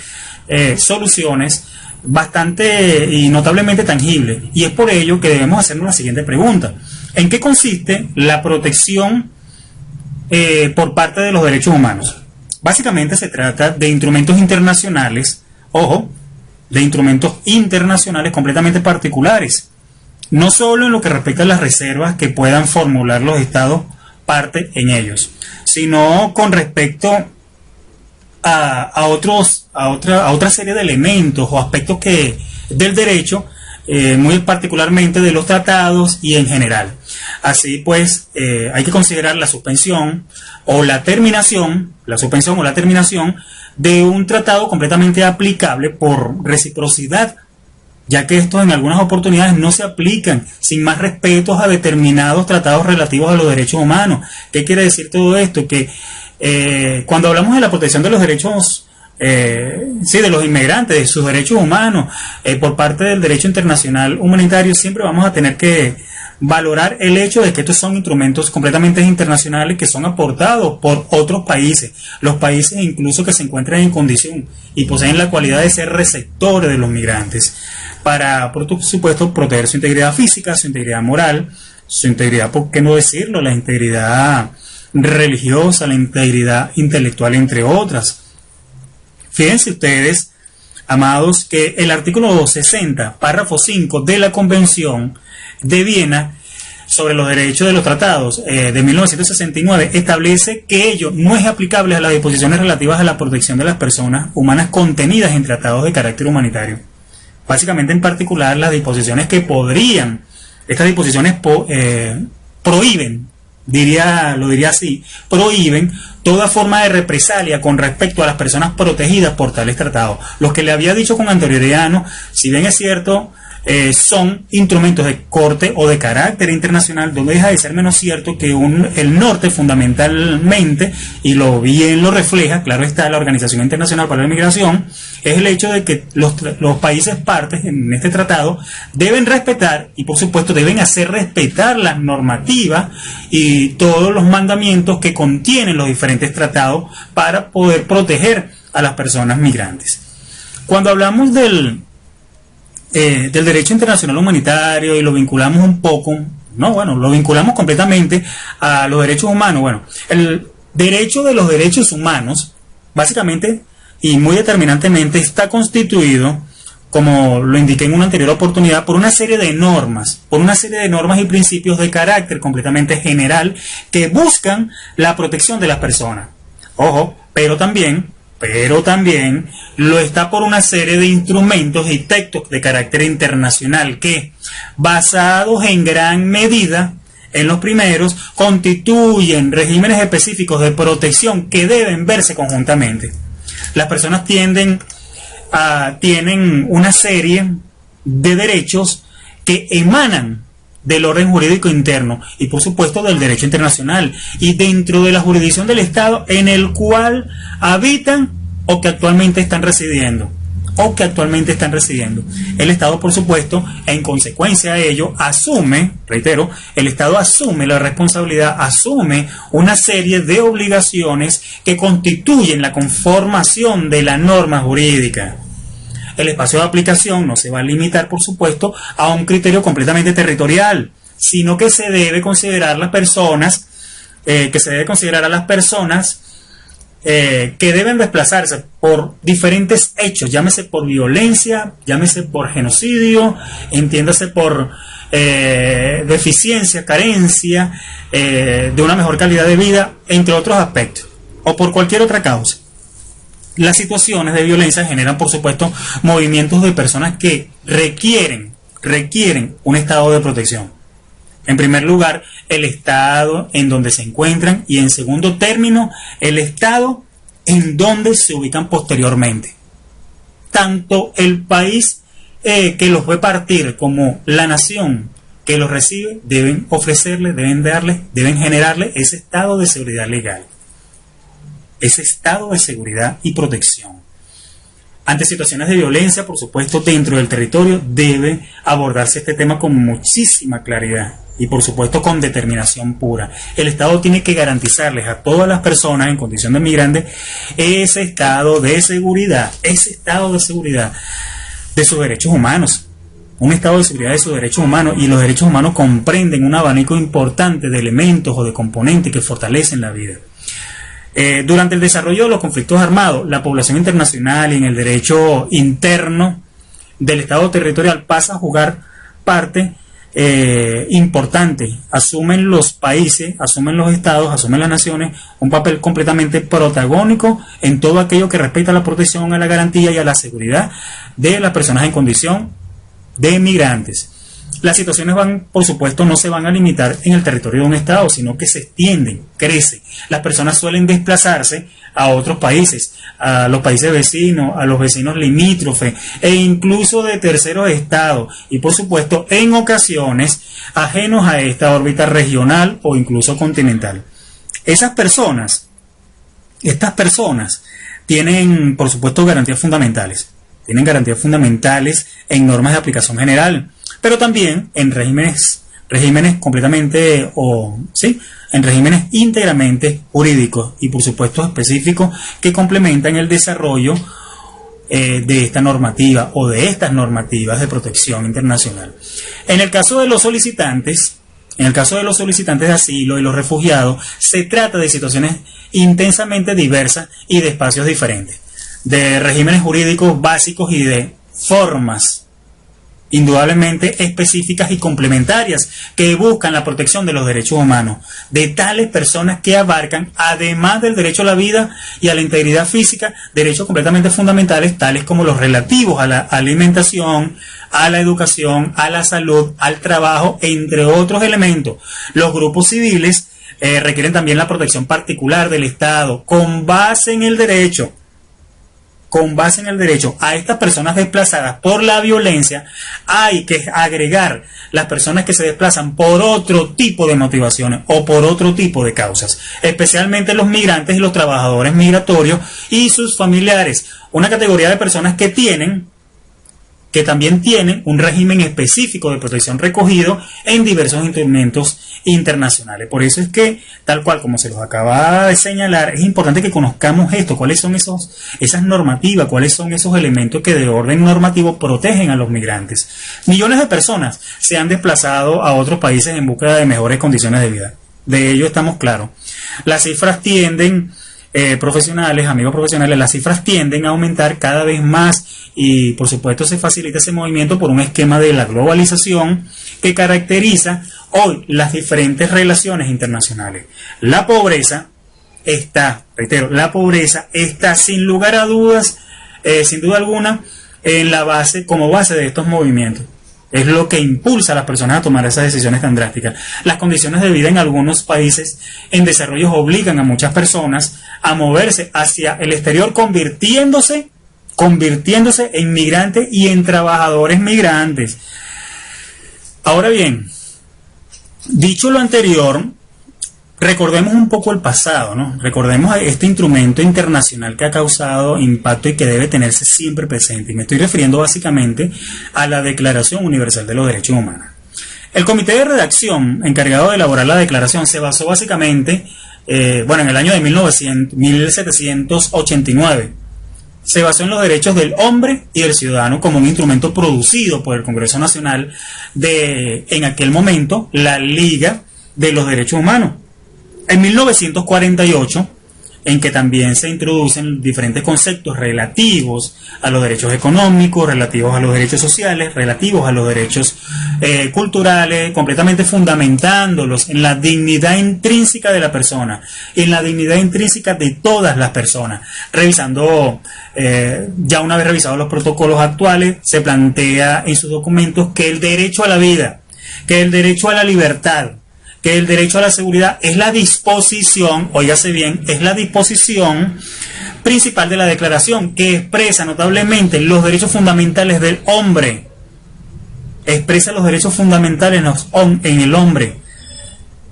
soluciones bastante y notablemente tangibles, y es por ello que debemos hacernos la siguiente pregunta: ¿en qué consiste la protección por parte de los derechos humanos? Básicamente se trata de instrumentos internacionales, ojo, de instrumentos internacionales completamente particulares, no solo en lo que respecta a las reservas que puedan formular los estados parte en ellos, sino con respecto a otra serie de elementos o aspectos del derecho, muy particularmente de los tratados y en general. Así pues, hay que considerar la suspensión o la terminación de un tratado completamente aplicable por reciprocidad, ya que estos en algunas oportunidades no se aplican sin más respetos a determinados tratados relativos a los derechos humanos. ¿Qué quiere decir todo esto? Que cuando hablamos de la protección de los derechos de los inmigrantes, de sus derechos humanos, por parte del derecho internacional humanitario, siempre vamos a tener que valorar el hecho de que estos son instrumentos completamente internacionales que son aportados por otros países, los países incluso que se encuentran en condición y poseen la cualidad de ser receptores de los migrantes, para, por supuesto, proteger su integridad física, su integridad moral, su integridad, ¿por qué no decirlo?, la integridad religiosa, la integridad intelectual, entre otras. Fíjense ustedes, amados, que el artículo 60, párrafo 5 de la Convención de Viena sobre los derechos de los tratados de 1969 establece que ello no es aplicable a las disposiciones relativas a la protección de las personas humanas contenidas en tratados de carácter humanitario. Básicamente, en particular, las disposiciones que estas disposiciones prohíben, lo diría así, prohíben toda forma de represalia con respecto a las personas protegidas por tales tratados. Los que le había dicho con anterioridad, ¿no?, si bien es cierto, son instrumentos de corte o de carácter internacional, donde deja de ser menos cierto que el norte fundamentalmente, y bien lo refleja, claro está, la Organización Internacional para la Migración, es el hecho de que los países partes en este tratado deben respetar y, por supuesto, deben hacer respetar las normativas y todos los mandamientos que contienen los diferentes tratados para poder proteger a las personas migrantes. Cuando hablamos del derecho internacional humanitario y lo vinculamos un poco, lo vinculamos completamente a los derechos humanos. El derecho de los derechos humanos, básicamente y muy determinantemente, está constituido, como lo indiqué en una anterior oportunidad, por una serie de normas y principios de carácter completamente general que buscan la protección de las personas. Ojo, pero también lo está por una serie de instrumentos y textos de carácter internacional que, basados en gran medida en los primeros, constituyen regímenes específicos de protección que deben verse conjuntamente. Las personas tienen una serie de derechos que emanan del orden jurídico interno y por supuesto del derecho internacional y dentro de la jurisdicción del Estado en el cual habitan o que actualmente están residiendo. El Estado, por supuesto, en consecuencia de ello, el Estado asume la responsabilidad, asume una serie de obligaciones que constituyen la conformación de la norma jurídica. El espacio de aplicación no se va a limitar, por supuesto, a un criterio completamente territorial, sino que se debe considerar a las personas que deben desplazarse por diferentes hechos, llámese por violencia, llámese por genocidio, entiéndase por deficiencia, carencia de una mejor calidad de vida, entre otros aspectos, o por cualquier otra causa. Las situaciones de violencia generan, por supuesto, movimientos de personas que requieren un estado de protección. En primer lugar, el estado en donde se encuentran y en segundo término, el estado en donde se ubican posteriormente. Tanto el país que los ve partir como la nación que los recibe deben ofrecerle, deben generarle ese estado de seguridad legal, ese estado de seguridad y protección. Ante situaciones de violencia, por supuesto, dentro del territorio debe abordarse este tema con muchísima claridad y, por supuesto, con determinación pura. El Estado tiene que garantizarles a todas las personas en condición de migrantes ese estado de seguridad de sus derechos humanos. Un estado de seguridad de sus derechos humanos, y los derechos humanos comprenden un abanico importante de elementos o de componentes que fortalecen la vida. Durante el desarrollo de los conflictos armados, la población internacional y en el derecho interno del Estado territorial pasa a jugar parte importante. Asumen los países, asumen los estados, asumen las naciones un papel completamente protagónico en todo aquello que respecta a la protección, a la garantía y a la seguridad de las personas en condición de migrantes. Las situaciones por supuesto, no se van a limitar en el territorio de un estado, sino que se extienden, crecen. Las personas suelen desplazarse a otros países, a los países vecinos, a los vecinos limítrofes e incluso de terceros estados y por supuesto en ocasiones ajenos a esta órbita regional o incluso continental. Estas personas tienen por supuesto garantías fundamentales. Tienen garantías fundamentales en normas de aplicación general, pero también en regímenes en regímenes íntegramente jurídicos y por supuesto específicos que complementan el desarrollo de esta normativa o de estas normativas de protección internacional. En el caso de los solicitantes de asilo y los refugiados, se trata de situaciones intensamente diversas y de espacios diferentes, de regímenes jurídicos básicos y de formas indudablemente específicas y complementarias que buscan la protección de los derechos humanos de tales personas que abarcan, además del derecho a la vida y a la integridad física, derechos completamente fundamentales tales como los relativos a la alimentación, a la educación, a la salud, al trabajo, entre otros elementos. Los grupos civiles requieren también la protección particular del Estado con base en el derecho a estas personas desplazadas por la violencia. Hay que agregar las personas que se desplazan por otro tipo de motivaciones o por otro tipo de causas, especialmente los migrantes y los trabajadores migratorios y sus familiares, una categoría de personas que también tienen un régimen específico de protección recogido en diversos instrumentos internacionales. Por eso es que, tal cual como se los acaba de señalar, es importante que conozcamos esto, cuáles son esas normativas, cuáles son esos elementos que de orden normativo protegen a los migrantes. Millones de personas se han desplazado a otros países en búsqueda de mejores condiciones de vida. De ello estamos claros. Las cifras tienden, amigos profesionales, las cifras tienden a aumentar cada vez más y por supuesto se facilita ese movimiento por un esquema de la globalización que caracteriza hoy las diferentes relaciones internacionales. La pobreza está sin lugar a dudas, sin duda alguna, como base de estos movimientos. Es lo que impulsa a las personas a tomar esas decisiones tan drásticas. Las condiciones de vida en algunos países en desarrollo obligan a muchas personas a moverse hacia el exterior, convirtiéndose en migrantes y en trabajadores migrantes. Ahora bien, dicho lo anterior, recordemos un poco el pasado, ¿no? Recordemos este instrumento internacional que ha causado impacto y que debe tenerse siempre presente. Y me estoy refiriendo básicamente a la Declaración Universal de los Derechos Humanos. El comité de redacción encargado de elaborar la declaración se basó básicamente, en el año de 1789. Se basó en los derechos del hombre y del ciudadano como un instrumento producido por el Congreso Nacional en aquel momento, la Liga de los Derechos Humanos. En 1948, en que también se introducen diferentes conceptos relativos a los derechos económicos, relativos a los derechos sociales, relativos a los derechos culturales, completamente fundamentándolos en la dignidad intrínseca de la persona, en la dignidad intrínseca de todas las personas. Revisando, ya una vez revisados los protocolos actuales, se plantea en sus documentos que el derecho a la vida, que el derecho a la libertad, que el derecho a la seguridad es la disposición, óigase bien, es la disposición principal de la declaración, que expresa notablemente los derechos fundamentales del hombre, expresa los derechos fundamentales en el hombre,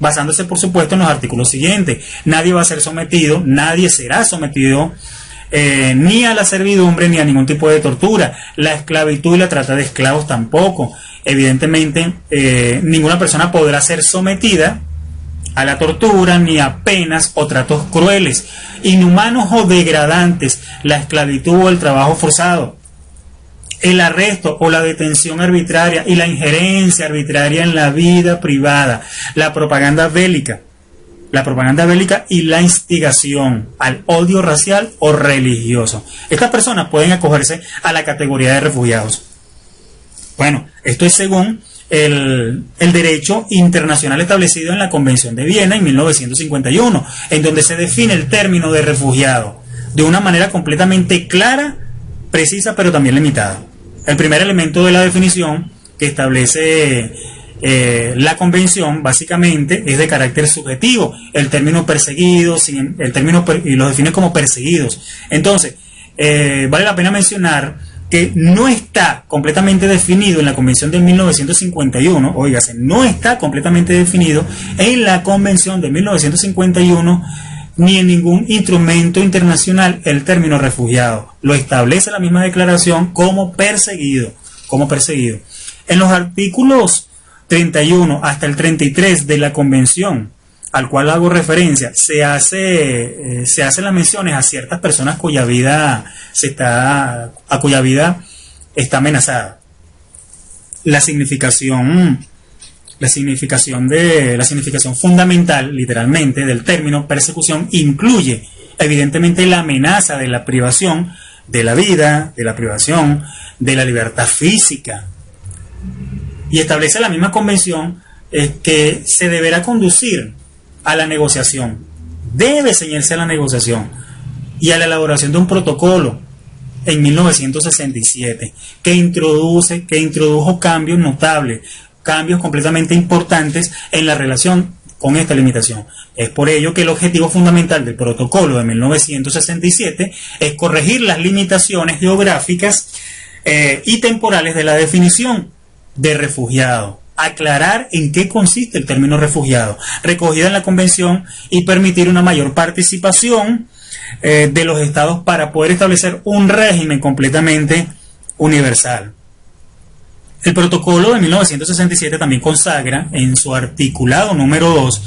basándose por supuesto en los artículos siguientes. Nadie va a ser sometido, nadie será sometido ni a la servidumbre ni a ningún tipo de tortura. La esclavitud y la trata de esclavos tampoco. Evidentemente, ninguna persona podrá ser sometida a la tortura ni a penas o tratos crueles, inhumanos o degradantes, la esclavitud o el trabajo forzado, el arresto o la detención arbitraria y la injerencia arbitraria en la vida privada, la propaganda bélica y la instigación al odio racial o religioso. Estas personas pueden acogerse a la categoría de refugiados. Bueno, esto es según el derecho internacional establecido en la Convención de Viena en 1951, en donde se define el término de refugiado de una manera completamente clara, precisa, pero también limitada. El primer elemento de la definición que establece la Convención básicamente es de carácter subjetivo. El término perseguido, y lo define como perseguidos. Entonces, vale la pena mencionar que no está completamente definido en la Convención de 1951, óigase, no está completamente definido en la Convención de 1951 ni en ningún instrumento internacional el término refugiado. Lo establece la misma declaración como perseguido. En los artículos 31 hasta el 33 de la Convención, al cual hago referencia, se hacen las menciones a ciertas personas cuya vida está amenazada. La significación fundamental, literalmente, del término persecución incluye, evidentemente, la amenaza de la privación de la vida, de la privación de la libertad física. Y establece la misma convención que se deberá conducir a la negociación, debe ceñirse a la negociación y a la elaboración de un protocolo en 1967 que introdujo cambios notables, cambios completamente importantes en la relación con esta limitación. Es por ello que el objetivo fundamental del protocolo de 1967 es corregir las limitaciones geográficas y temporales de la definición de refugiado, aclarar en qué consiste el término refugiado, recogida en la Convención, y permitir una mayor participación de los estados para poder establecer un régimen completamente universal. El protocolo de 1967 también consagra en su articulado número 2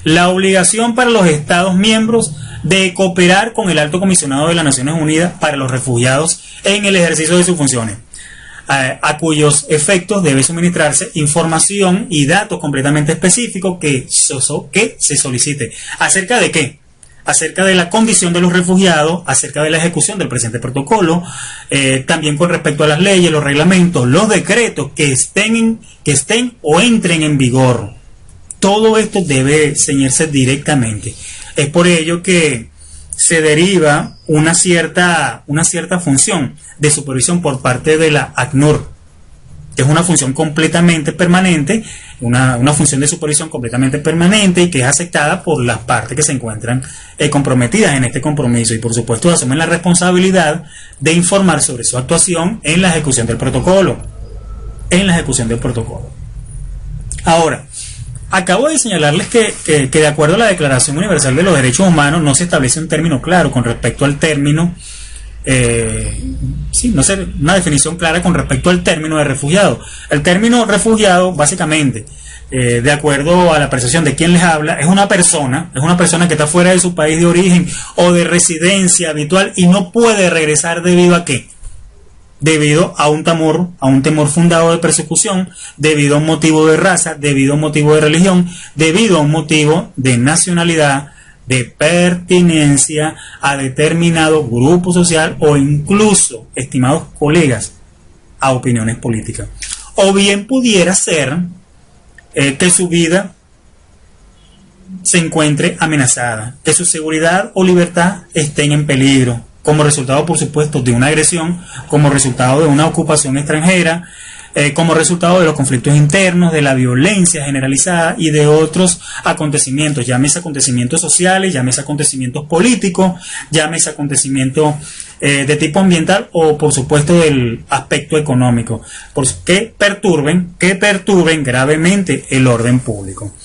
la obligación para los estados miembros de cooperar con el Alto Comisionado de las Naciones Unidas para los Refugiados en el ejercicio de sus funciones, a cuyos efectos debe suministrarse información y datos completamente específicos que se solicite. ¿Acerca de qué? Acerca de la condición de los refugiados, acerca de la ejecución del presente protocolo, también con respecto a las leyes, los reglamentos, los decretos que estén o entren en vigor. Todo esto debe ceñirse directamente. Es por ello que se deriva una cierta función de supervisión por parte de la ACNUR. que es una función completamente permanente, una función de supervisión completamente permanente y que es aceptada por las partes que se encuentran comprometidas en este compromiso, y por supuesto asumen la responsabilidad de informar sobre su actuación en la ejecución del protocolo. Ahora, acabo de señalarles que de acuerdo a la Declaración Universal de los Derechos Humanos no se establece un término claro con respecto al término, una definición clara con respecto al término de refugiado. El término refugiado, básicamente, de acuerdo a la percepción de quien les habla, es una persona que está fuera de su país de origen o de residencia habitual y no puede regresar debido a ¿qué? Debido a un temor fundado de persecución, debido a un motivo de raza, debido a un motivo de religión, debido a un motivo de nacionalidad, de pertinencia a determinado grupo social o incluso, estimados colegas, a opiniones políticas. O bien pudiera ser que su vida se encuentre amenazada, que su seguridad o libertad estén en peligro, como resultado, por supuesto, de una agresión, como resultado de una ocupación extranjera, como resultado de los conflictos internos, de la violencia generalizada y de otros acontecimientos, llámese acontecimientos sociales, llámese acontecimientos políticos, llámese acontecimientos de tipo ambiental o, por supuesto, del aspecto económico, que perturben gravemente el orden público.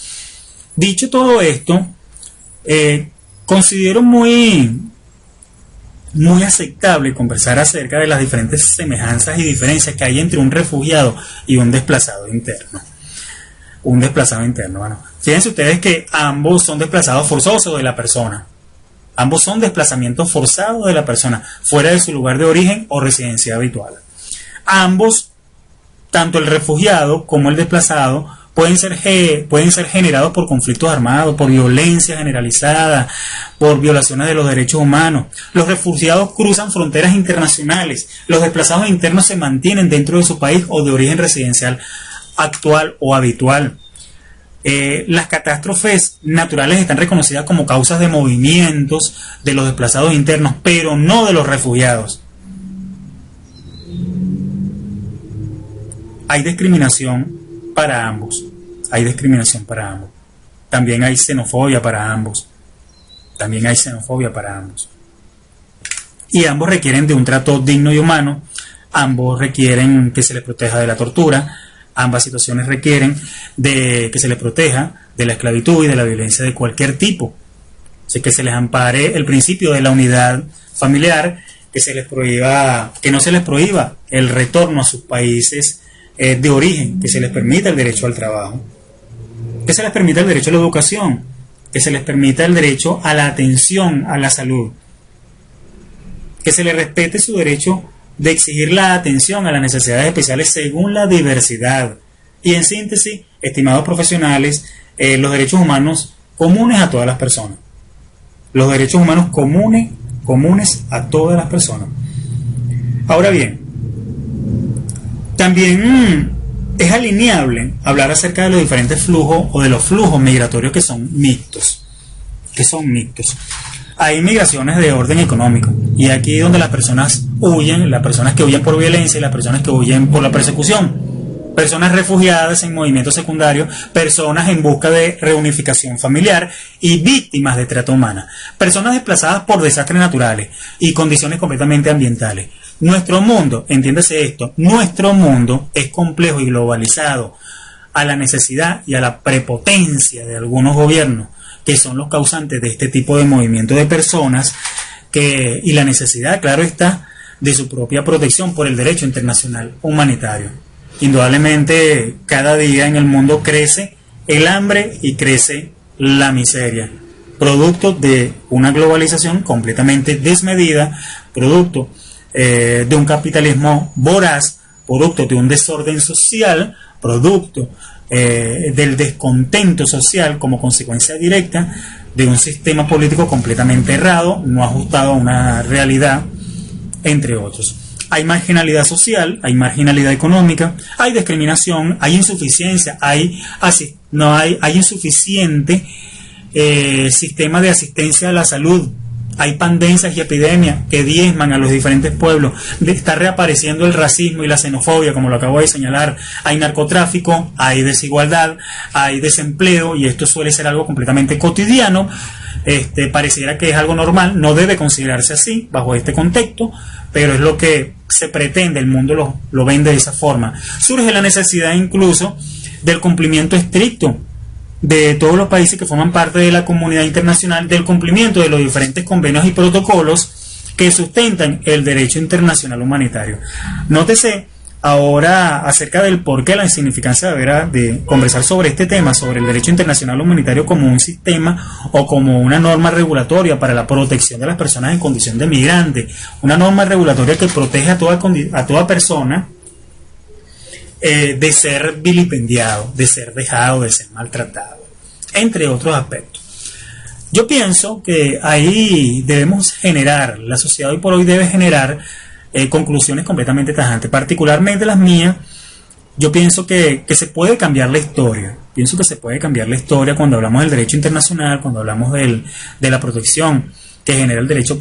Dicho todo esto, considero muy aceptable conversar acerca de las diferentes semejanzas y diferencias que hay entre un refugiado y un desplazado interno. Bueno, fíjense ustedes que ambos son desplazados forzosos de la persona. Ambos son desplazamientos forzados de la persona fuera de su lugar de origen o residencia habitual. Ambos, tanto el refugiado como el desplazado, pueden ser generados por conflictos armados, por violencia generalizada, por violaciones de los derechos humanos. Los refugiados cruzan fronteras internacionales. Los desplazados internos se mantienen dentro de su país o de origen residencial actual o habitual. Las catástrofes naturales están reconocidas como causas de movimientos de los desplazados internos, pero no de los refugiados. Hay discriminación para ambos. También hay xenofobia para ambos. Y ambos requieren de un trato digno y humano. Ambos requieren que se les proteja de la tortura. Ambas situaciones requieren de que se les proteja de la esclavitud y de la violencia de cualquier tipo. Así que se les ampare el principio de la unidad familiar, que no se les prohíba el retorno a sus países de origen, que se les permita el derecho al trabajo, que se les permita el derecho a la educación, que se les permita el derecho a la atención a la salud, que se les respete su derecho de exigir la atención a las necesidades especiales según la diversidad. Y en síntesis, estimados profesionales, los derechos humanos comunes a todas las personas. Los derechos humanos comunes a todas las personas. Ahora bien, también es alineable hablar acerca de los diferentes flujos o de los flujos migratorios que son mixtos. Hay migraciones de orden económico, y aquí donde las personas que huyen por violencia y las personas que huyen por la persecución, personas refugiadas en movimientos secundarios, personas en busca de reunificación familiar y víctimas de trata humana, personas desplazadas por desastres naturales y condiciones completamente ambientales. Nuestro mundo, entiéndase esto, nuestro mundo es complejo y globalizado a la necesidad y a la prepotencia de algunos gobiernos que son los causantes de este tipo de movimiento de personas y la necesidad, claro está, de su propia protección por el derecho internacional humanitario. Indudablemente, cada día en el mundo crece el hambre y crece la miseria, producto de una globalización completamente desmedida, producto de un capitalismo voraz, producto de un desorden social, producto del descontento social como consecuencia directa de un sistema político completamente errado, no ajustado a una realidad, entre otros. Hay marginalidad social, hay marginalidad económica, hay discriminación, hay insuficiencia, hay insuficiente sistema de asistencia a la salud Hay pandemias y epidemias que diezman a los diferentes pueblos. Está reapareciendo el racismo y la xenofobia, como lo acabo de señalar. Hay narcotráfico, hay desigualdad, hay desempleo, y esto suele ser algo completamente cotidiano. Pareciera que es algo normal, no debe considerarse así bajo este contexto, pero es lo que se pretende, el mundo lo vende de esa forma. Surge la necesidad incluso del cumplimiento estricto de todos los países que forman parte de la comunidad internacional, del cumplimiento de los diferentes convenios y protocolos que sustentan el derecho internacional humanitario. Nótese ahora acerca del porqué, la insignificancia de conversar sobre este tema, sobre el derecho internacional humanitario como un sistema o como una norma regulatoria para la protección de las personas en condición de migrante, una norma regulatoria que protege a toda persona de ser vilipendiado, de ser dejado, de ser maltratado, entre otros aspectos. Yo pienso que ahí debemos generar, la sociedad hoy por hoy debe generar conclusiones completamente tajantes, particularmente las mías. Yo pienso que se puede cambiar la historia. Pienso que se puede cambiar la historia cuando hablamos del derecho internacional, cuando hablamos de la protección que genera el derecho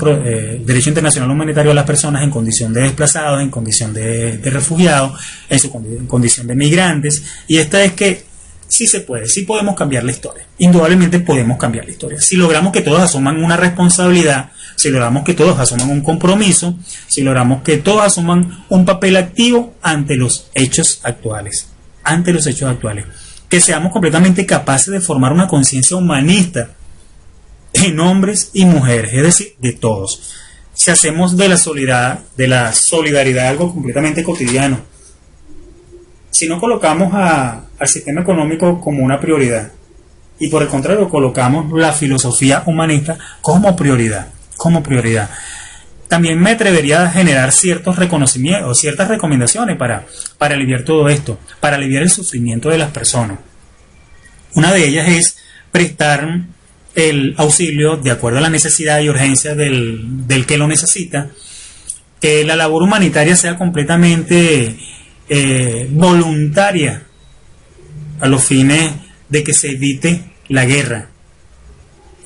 internacional humanitario a las personas en condición de desplazados, en condición de refugiados, en condición de migrantes. Y esta es que sí se puede, sí podemos cambiar la historia. Indudablemente podemos cambiar la historia. Si logramos que todos asuman una responsabilidad, si logramos que todos asuman un compromiso, si logramos que todos asuman un papel activo ante los hechos actuales. Que seamos completamente capaces de formar una conciencia humanista en hombres y mujeres, es decir, de todos. Si hacemos de la solidaridad algo completamente cotidiano, si no colocamos al sistema económico como una prioridad, y por el contrario colocamos la filosofía humanista como prioridad, también me atrevería a generar ciertos reconocimientos, ciertas recomendaciones para aliviar todo esto, para aliviar el sufrimiento de las personas. Una de ellas es prestar el auxilio de acuerdo a la necesidad y urgencia del que lo necesita, que la labor humanitaria sea completamente voluntaria a los fines de que se evite la guerra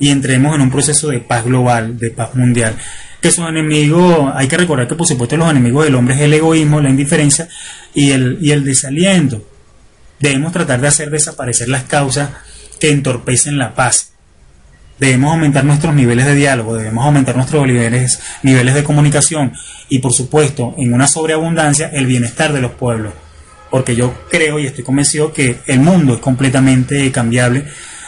y entremos en un proceso de paz global, de paz mundial. Que sus enemigos, hay que recordar que por supuesto los enemigos del hombre es el egoísmo, la indiferencia y el desaliento. Debemos tratar de hacer desaparecer las causas que entorpecen la paz. Debemos aumentar nuestros niveles de diálogo, debemos aumentar nuestros niveles de comunicación y por supuesto en una sobreabundancia el bienestar de los pueblos, porque yo creo y estoy convencido que el mundo es completamente cambiable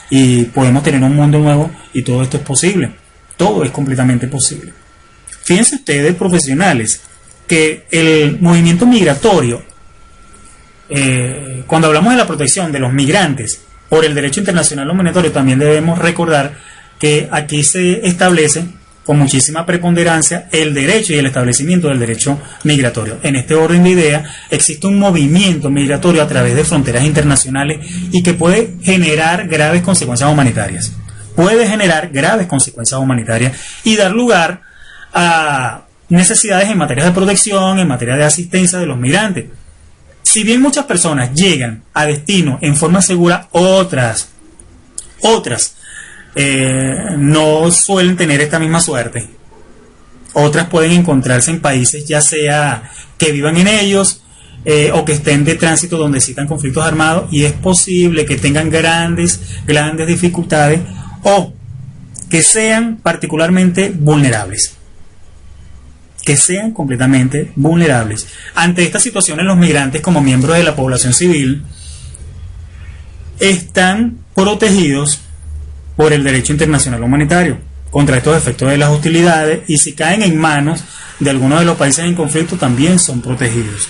y podemos tener un mundo nuevo y todo esto es posible, todo es completamente posible. Fíjense ustedes, profesionales, que el movimiento migratorio, cuando hablamos de la protección de los migrantes por el derecho internacional humanitario, también debemos recordar que aquí se establece con muchísima preponderancia el derecho y el establecimiento del derecho migratorio. En este orden de ideas existe un movimiento migratorio a través de fronteras internacionales y que puede generar graves consecuencias humanitarias. Y dar lugar a necesidades en materia de protección, en materia de asistencia de los migrantes. Si bien muchas personas llegan a destino en forma segura, otras no suelen tener esta misma suerte. Otras pueden encontrarse en países ya sea que vivan en ellos o que estén de tránsito donde existan conflictos armados, y es posible que tengan grandes dificultades o que sean particularmente vulnerables. Que sean completamente vulnerables. Ante estas situaciones, los migrantes, como miembros de la población civil, están protegidos por el derecho internacional humanitario contra estos efectos de las hostilidades, y si caen en manos de algunos de los países en conflicto también son protegidos.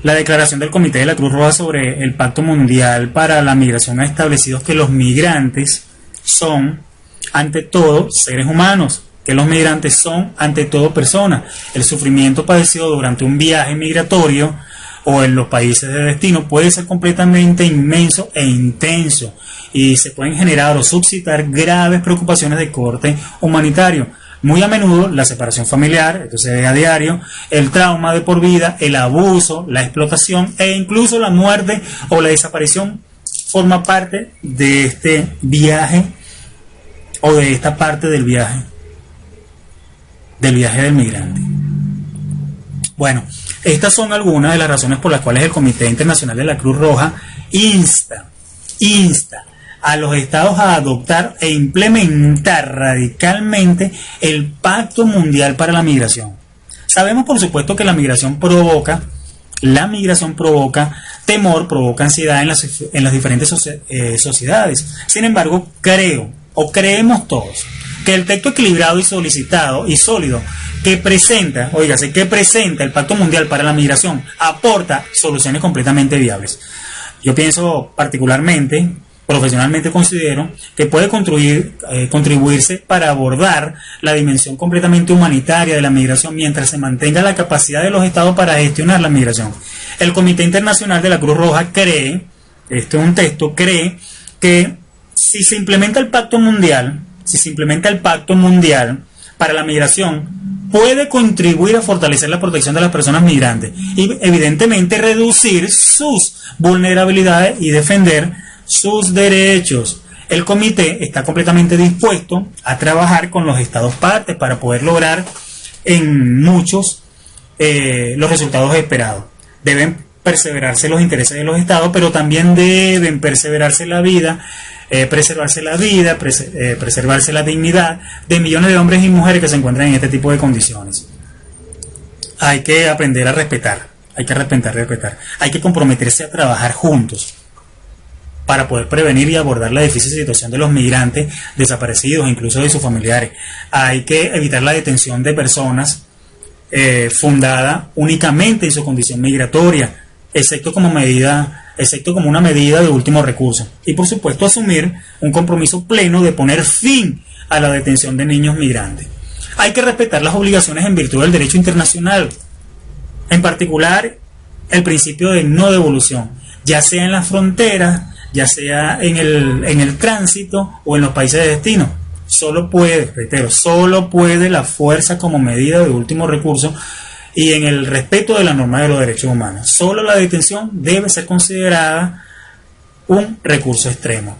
La declaración del Comité de la Cruz Roja sobre el Pacto Mundial para la Migración ha establecido que los migrantes son ante todo seres humanos, que los migrantes son ante todo personas. El sufrimiento padecido durante un viaje migratorio o en los países de destino puede ser completamente inmenso e intenso, y se pueden generar o suscitar graves preocupaciones de corte humanitario. Muy a menudo la separación familiar, esto se ve a diario, el trauma de por vida, el abuso, la explotación e incluso la muerte o la desaparición forma parte de este viaje o de esta parte del viaje del migrante. Bueno, estas son algunas de las razones por las cuales el Comité Internacional de la Cruz Roja insta a los estados a adoptar e implementar radicalmente el Pacto Mundial para la Migración. Sabemos, por supuesto, que la migración provoca temor, provoca ansiedad en las diferentes sociedades. Sin embargo, creemos todos que el texto equilibrado y solicitado y sólido que presenta el Pacto Mundial para la Migración aporta soluciones completamente viables. Yo pienso particularmente, profesionalmente considero que puede contribuirse para abordar la dimensión completamente humanitaria de la migración mientras se mantenga la capacidad de los estados para gestionar la migración. El Comité Internacional de la Cruz Roja cree que si se implementa el Pacto Mundial para la migración, puede contribuir a fortalecer la protección de las personas migrantes y evidentemente reducir sus vulnerabilidades y defender sus derechos. El comité está completamente dispuesto a trabajar con los estados partes para poder lograr en muchos los resultados esperados. Deben perseverarse los intereses de los estados, pero también deben preservarse la dignidad de millones de hombres y mujeres que se encuentran en este tipo de condiciones. Hay que aprender a respetar, hay que comprometerse a trabajar juntos para poder prevenir y abordar la difícil situación de los migrantes desaparecidos, incluso de sus familiares. Hay que evitar la detención de personas fundada únicamente en su condición migratoria, excepto como una medida de último recurso. Y por supuesto asumir un compromiso pleno de poner fin a la detención de niños migrantes. Hay que respetar las obligaciones en virtud del derecho internacional, en particular el principio de no devolución, ya sea en las fronteras, ya sea en el tránsito o en los países de destino. Solo puede la fuerza como medida de último recurso y en el respeto de la norma de los derechos humanos. Solo la detención debe ser considerada un recurso extremo,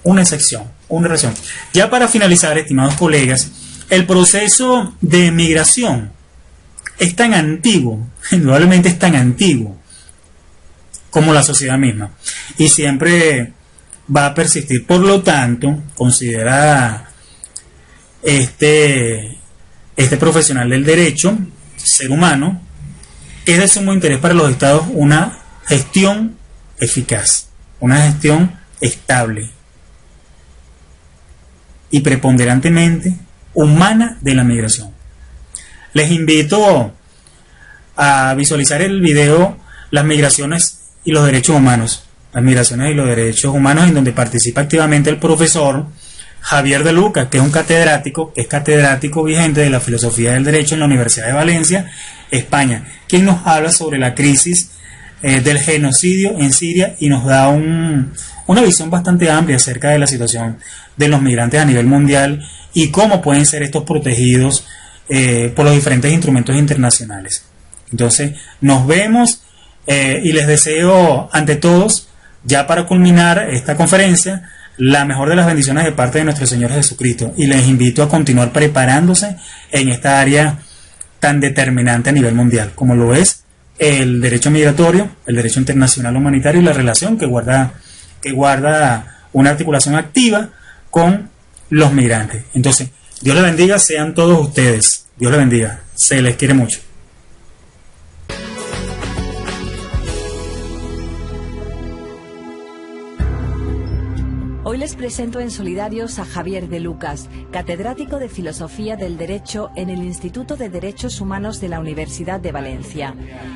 una excepción, una razón. Ya para finalizar, estimados colegas, el proceso de migración es tan antiguo, indudablemente es tan antiguo como la sociedad misma, y siempre va a persistir. Por lo tanto, considera este profesional del derecho, ser humano, es de sumo interés para los estados una gestión eficaz, una gestión estable y preponderantemente humana de la migración. Les invito a visualizar el video Las migraciones y los derechos humanos, en donde participa activamente el profesor Javier de Lucas, que es catedrático vigente de la filosofía del derecho en la Universidad de Valencia, España, quien nos habla sobre la crisis del genocidio en Siria y nos da una visión bastante amplia acerca de la situación de los migrantes a nivel mundial y cómo pueden ser estos protegidos por los diferentes instrumentos internacionales. Entonces, nos vemos y les deseo ante todos, ya para culminar esta conferencia, la mejor de las bendiciones de parte de nuestro Señor Jesucristo, y les invito a continuar preparándose en esta área tan determinante a nivel mundial, como lo es el derecho migratorio, el derecho internacional humanitario y la relación que guarda una articulación activa con los migrantes. Entonces, Dios les bendiga, sean todos ustedes. Dios les bendiga, se les quiere mucho. Hoy les presento en Solidarios a Javier de Lucas, catedrático de Filosofía del Derecho en el Instituto de Derechos Humanos de la Universidad de Valencia.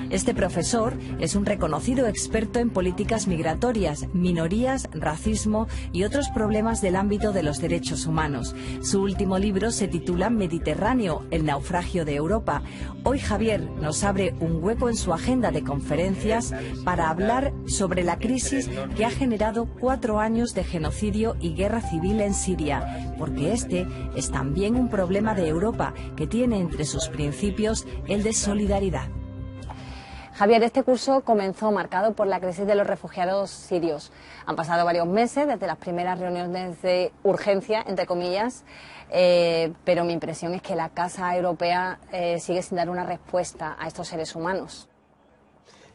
Este profesor es un reconocido experto en políticas migratorias, minorías, racismo y otros problemas del ámbito de los derechos humanos. Su último libro se titula Mediterráneo, el naufragio de Europa. Hoy Javier nos abre un hueco en su agenda de conferencias para hablar sobre la crisis que ha generado 4 años de genocidio y guerra civil en Siria, porque este es también un problema de Europa que tiene entre sus principios el de solidaridad. Javier, este curso comenzó marcado por la crisis de los refugiados sirios. Han pasado varios meses desde las primeras reuniones de urgencia, entre comillas, pero mi impresión es que la Casa Europea sigue sin dar una respuesta a estos seres humanos.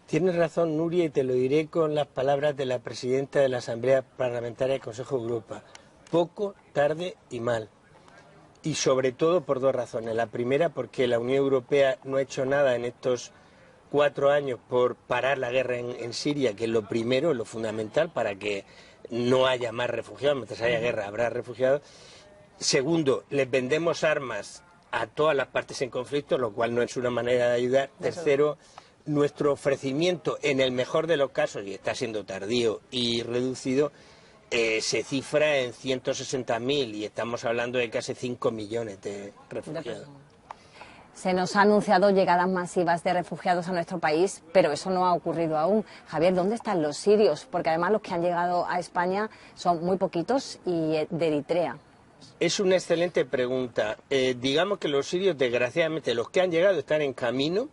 Tienes razón, Nuria, y te lo diré con las palabras de la presidenta de la Asamblea Parlamentaria del Consejo de Europa. Poco, tarde y mal. Y sobre todo por dos razones. La primera, porque la Unión Europea no ha hecho nada en estos 4 años por parar la guerra en Siria, que es lo primero, lo fundamental, para que no haya más refugiados. Mientras haya guerra habrá refugiados. Segundo, les vendemos armas a todas las partes en conflicto, lo cual no es una manera de ayudar. Tercero, nuestro ofrecimiento, en el mejor de los casos, y está siendo tardío y reducido, se cifra en 160.000 y estamos hablando de casi 5 millones de refugiados. Se nos ha anunciado llegadas masivas de refugiados a nuestro país, pero eso no ha ocurrido aún. Javier, ¿dónde están los sirios? Porque además los que han llegado a España son muy poquitos y de Eritrea. Es una excelente pregunta. Digamos que los sirios, desgraciadamente, los que han llegado están en camino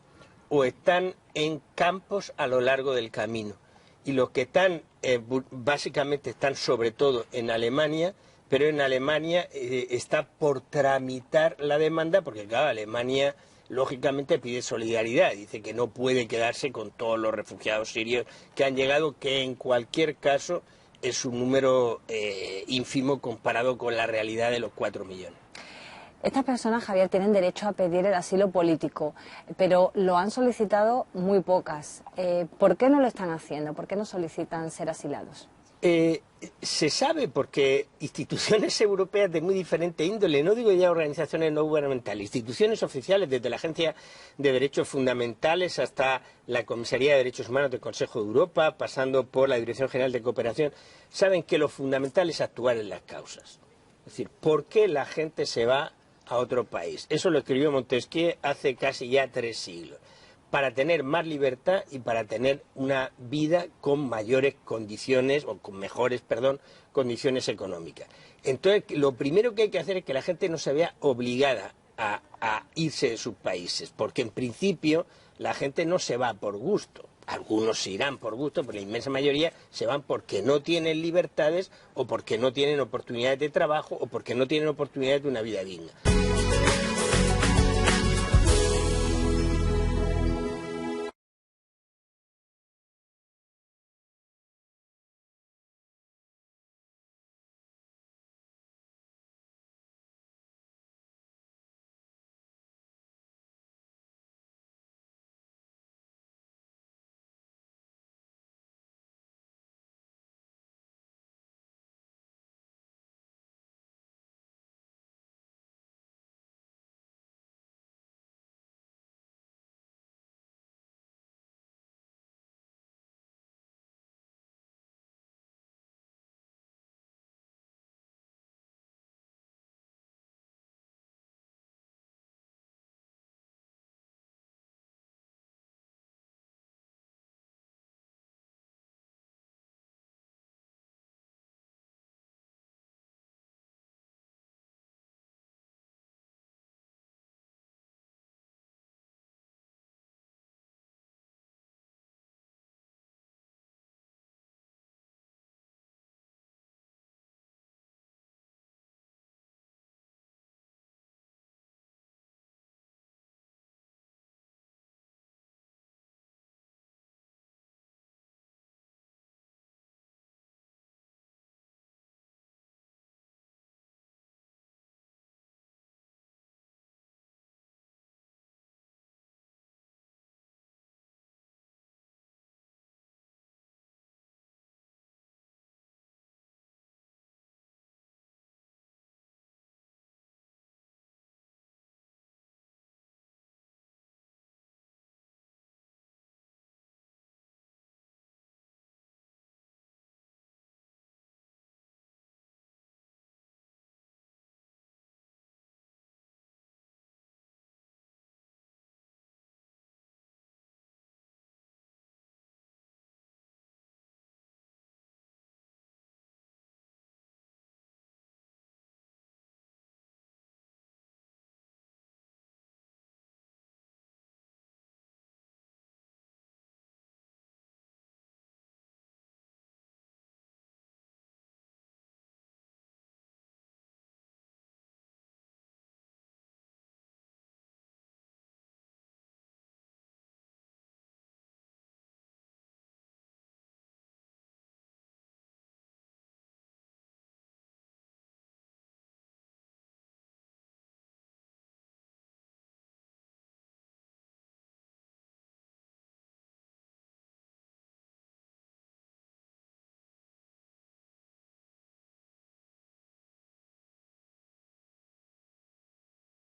o están en campos a lo largo del camino. Y los que están, básicamente están sobre todo en Alemania, pero en Alemania está por tramitar la demanda, porque claro, Alemania lógicamente pide solidaridad, dice que no puede quedarse con todos los refugiados sirios que han llegado, que en cualquier caso es un número ínfimo comparado con la realidad de los 4 millones. Estas personas, Javier, tienen derecho a pedir el asilo político, pero lo han solicitado muy pocas. ¿Por qué no lo están haciendo? ¿Por qué no solicitan ser asilados? Se sabe porque instituciones europeas de muy diferente índole, no digo ya organizaciones no gubernamentales, instituciones oficiales, desde la Agencia de Derechos Fundamentales hasta la Comisaría de Derechos Humanos del Consejo de Europa, pasando por la Dirección General de Cooperación, saben que lo fundamental es actuar en las causas. Es decir, ¿por qué la gente se va a otro país? Eso lo escribió Montesquieu hace casi ya 3 siglos. Para tener más libertad y para tener una vida con mayores condiciones, o con mejores, perdón, condiciones económicas. Entonces, lo primero que hay que hacer es que la gente no se vea obligada a irse de sus países, porque en principio la gente no se va por gusto. Algunos se irán por gusto, pero la inmensa mayoría se van porque no tienen libertades o porque no tienen oportunidades de trabajo o porque no tienen oportunidades de una vida digna.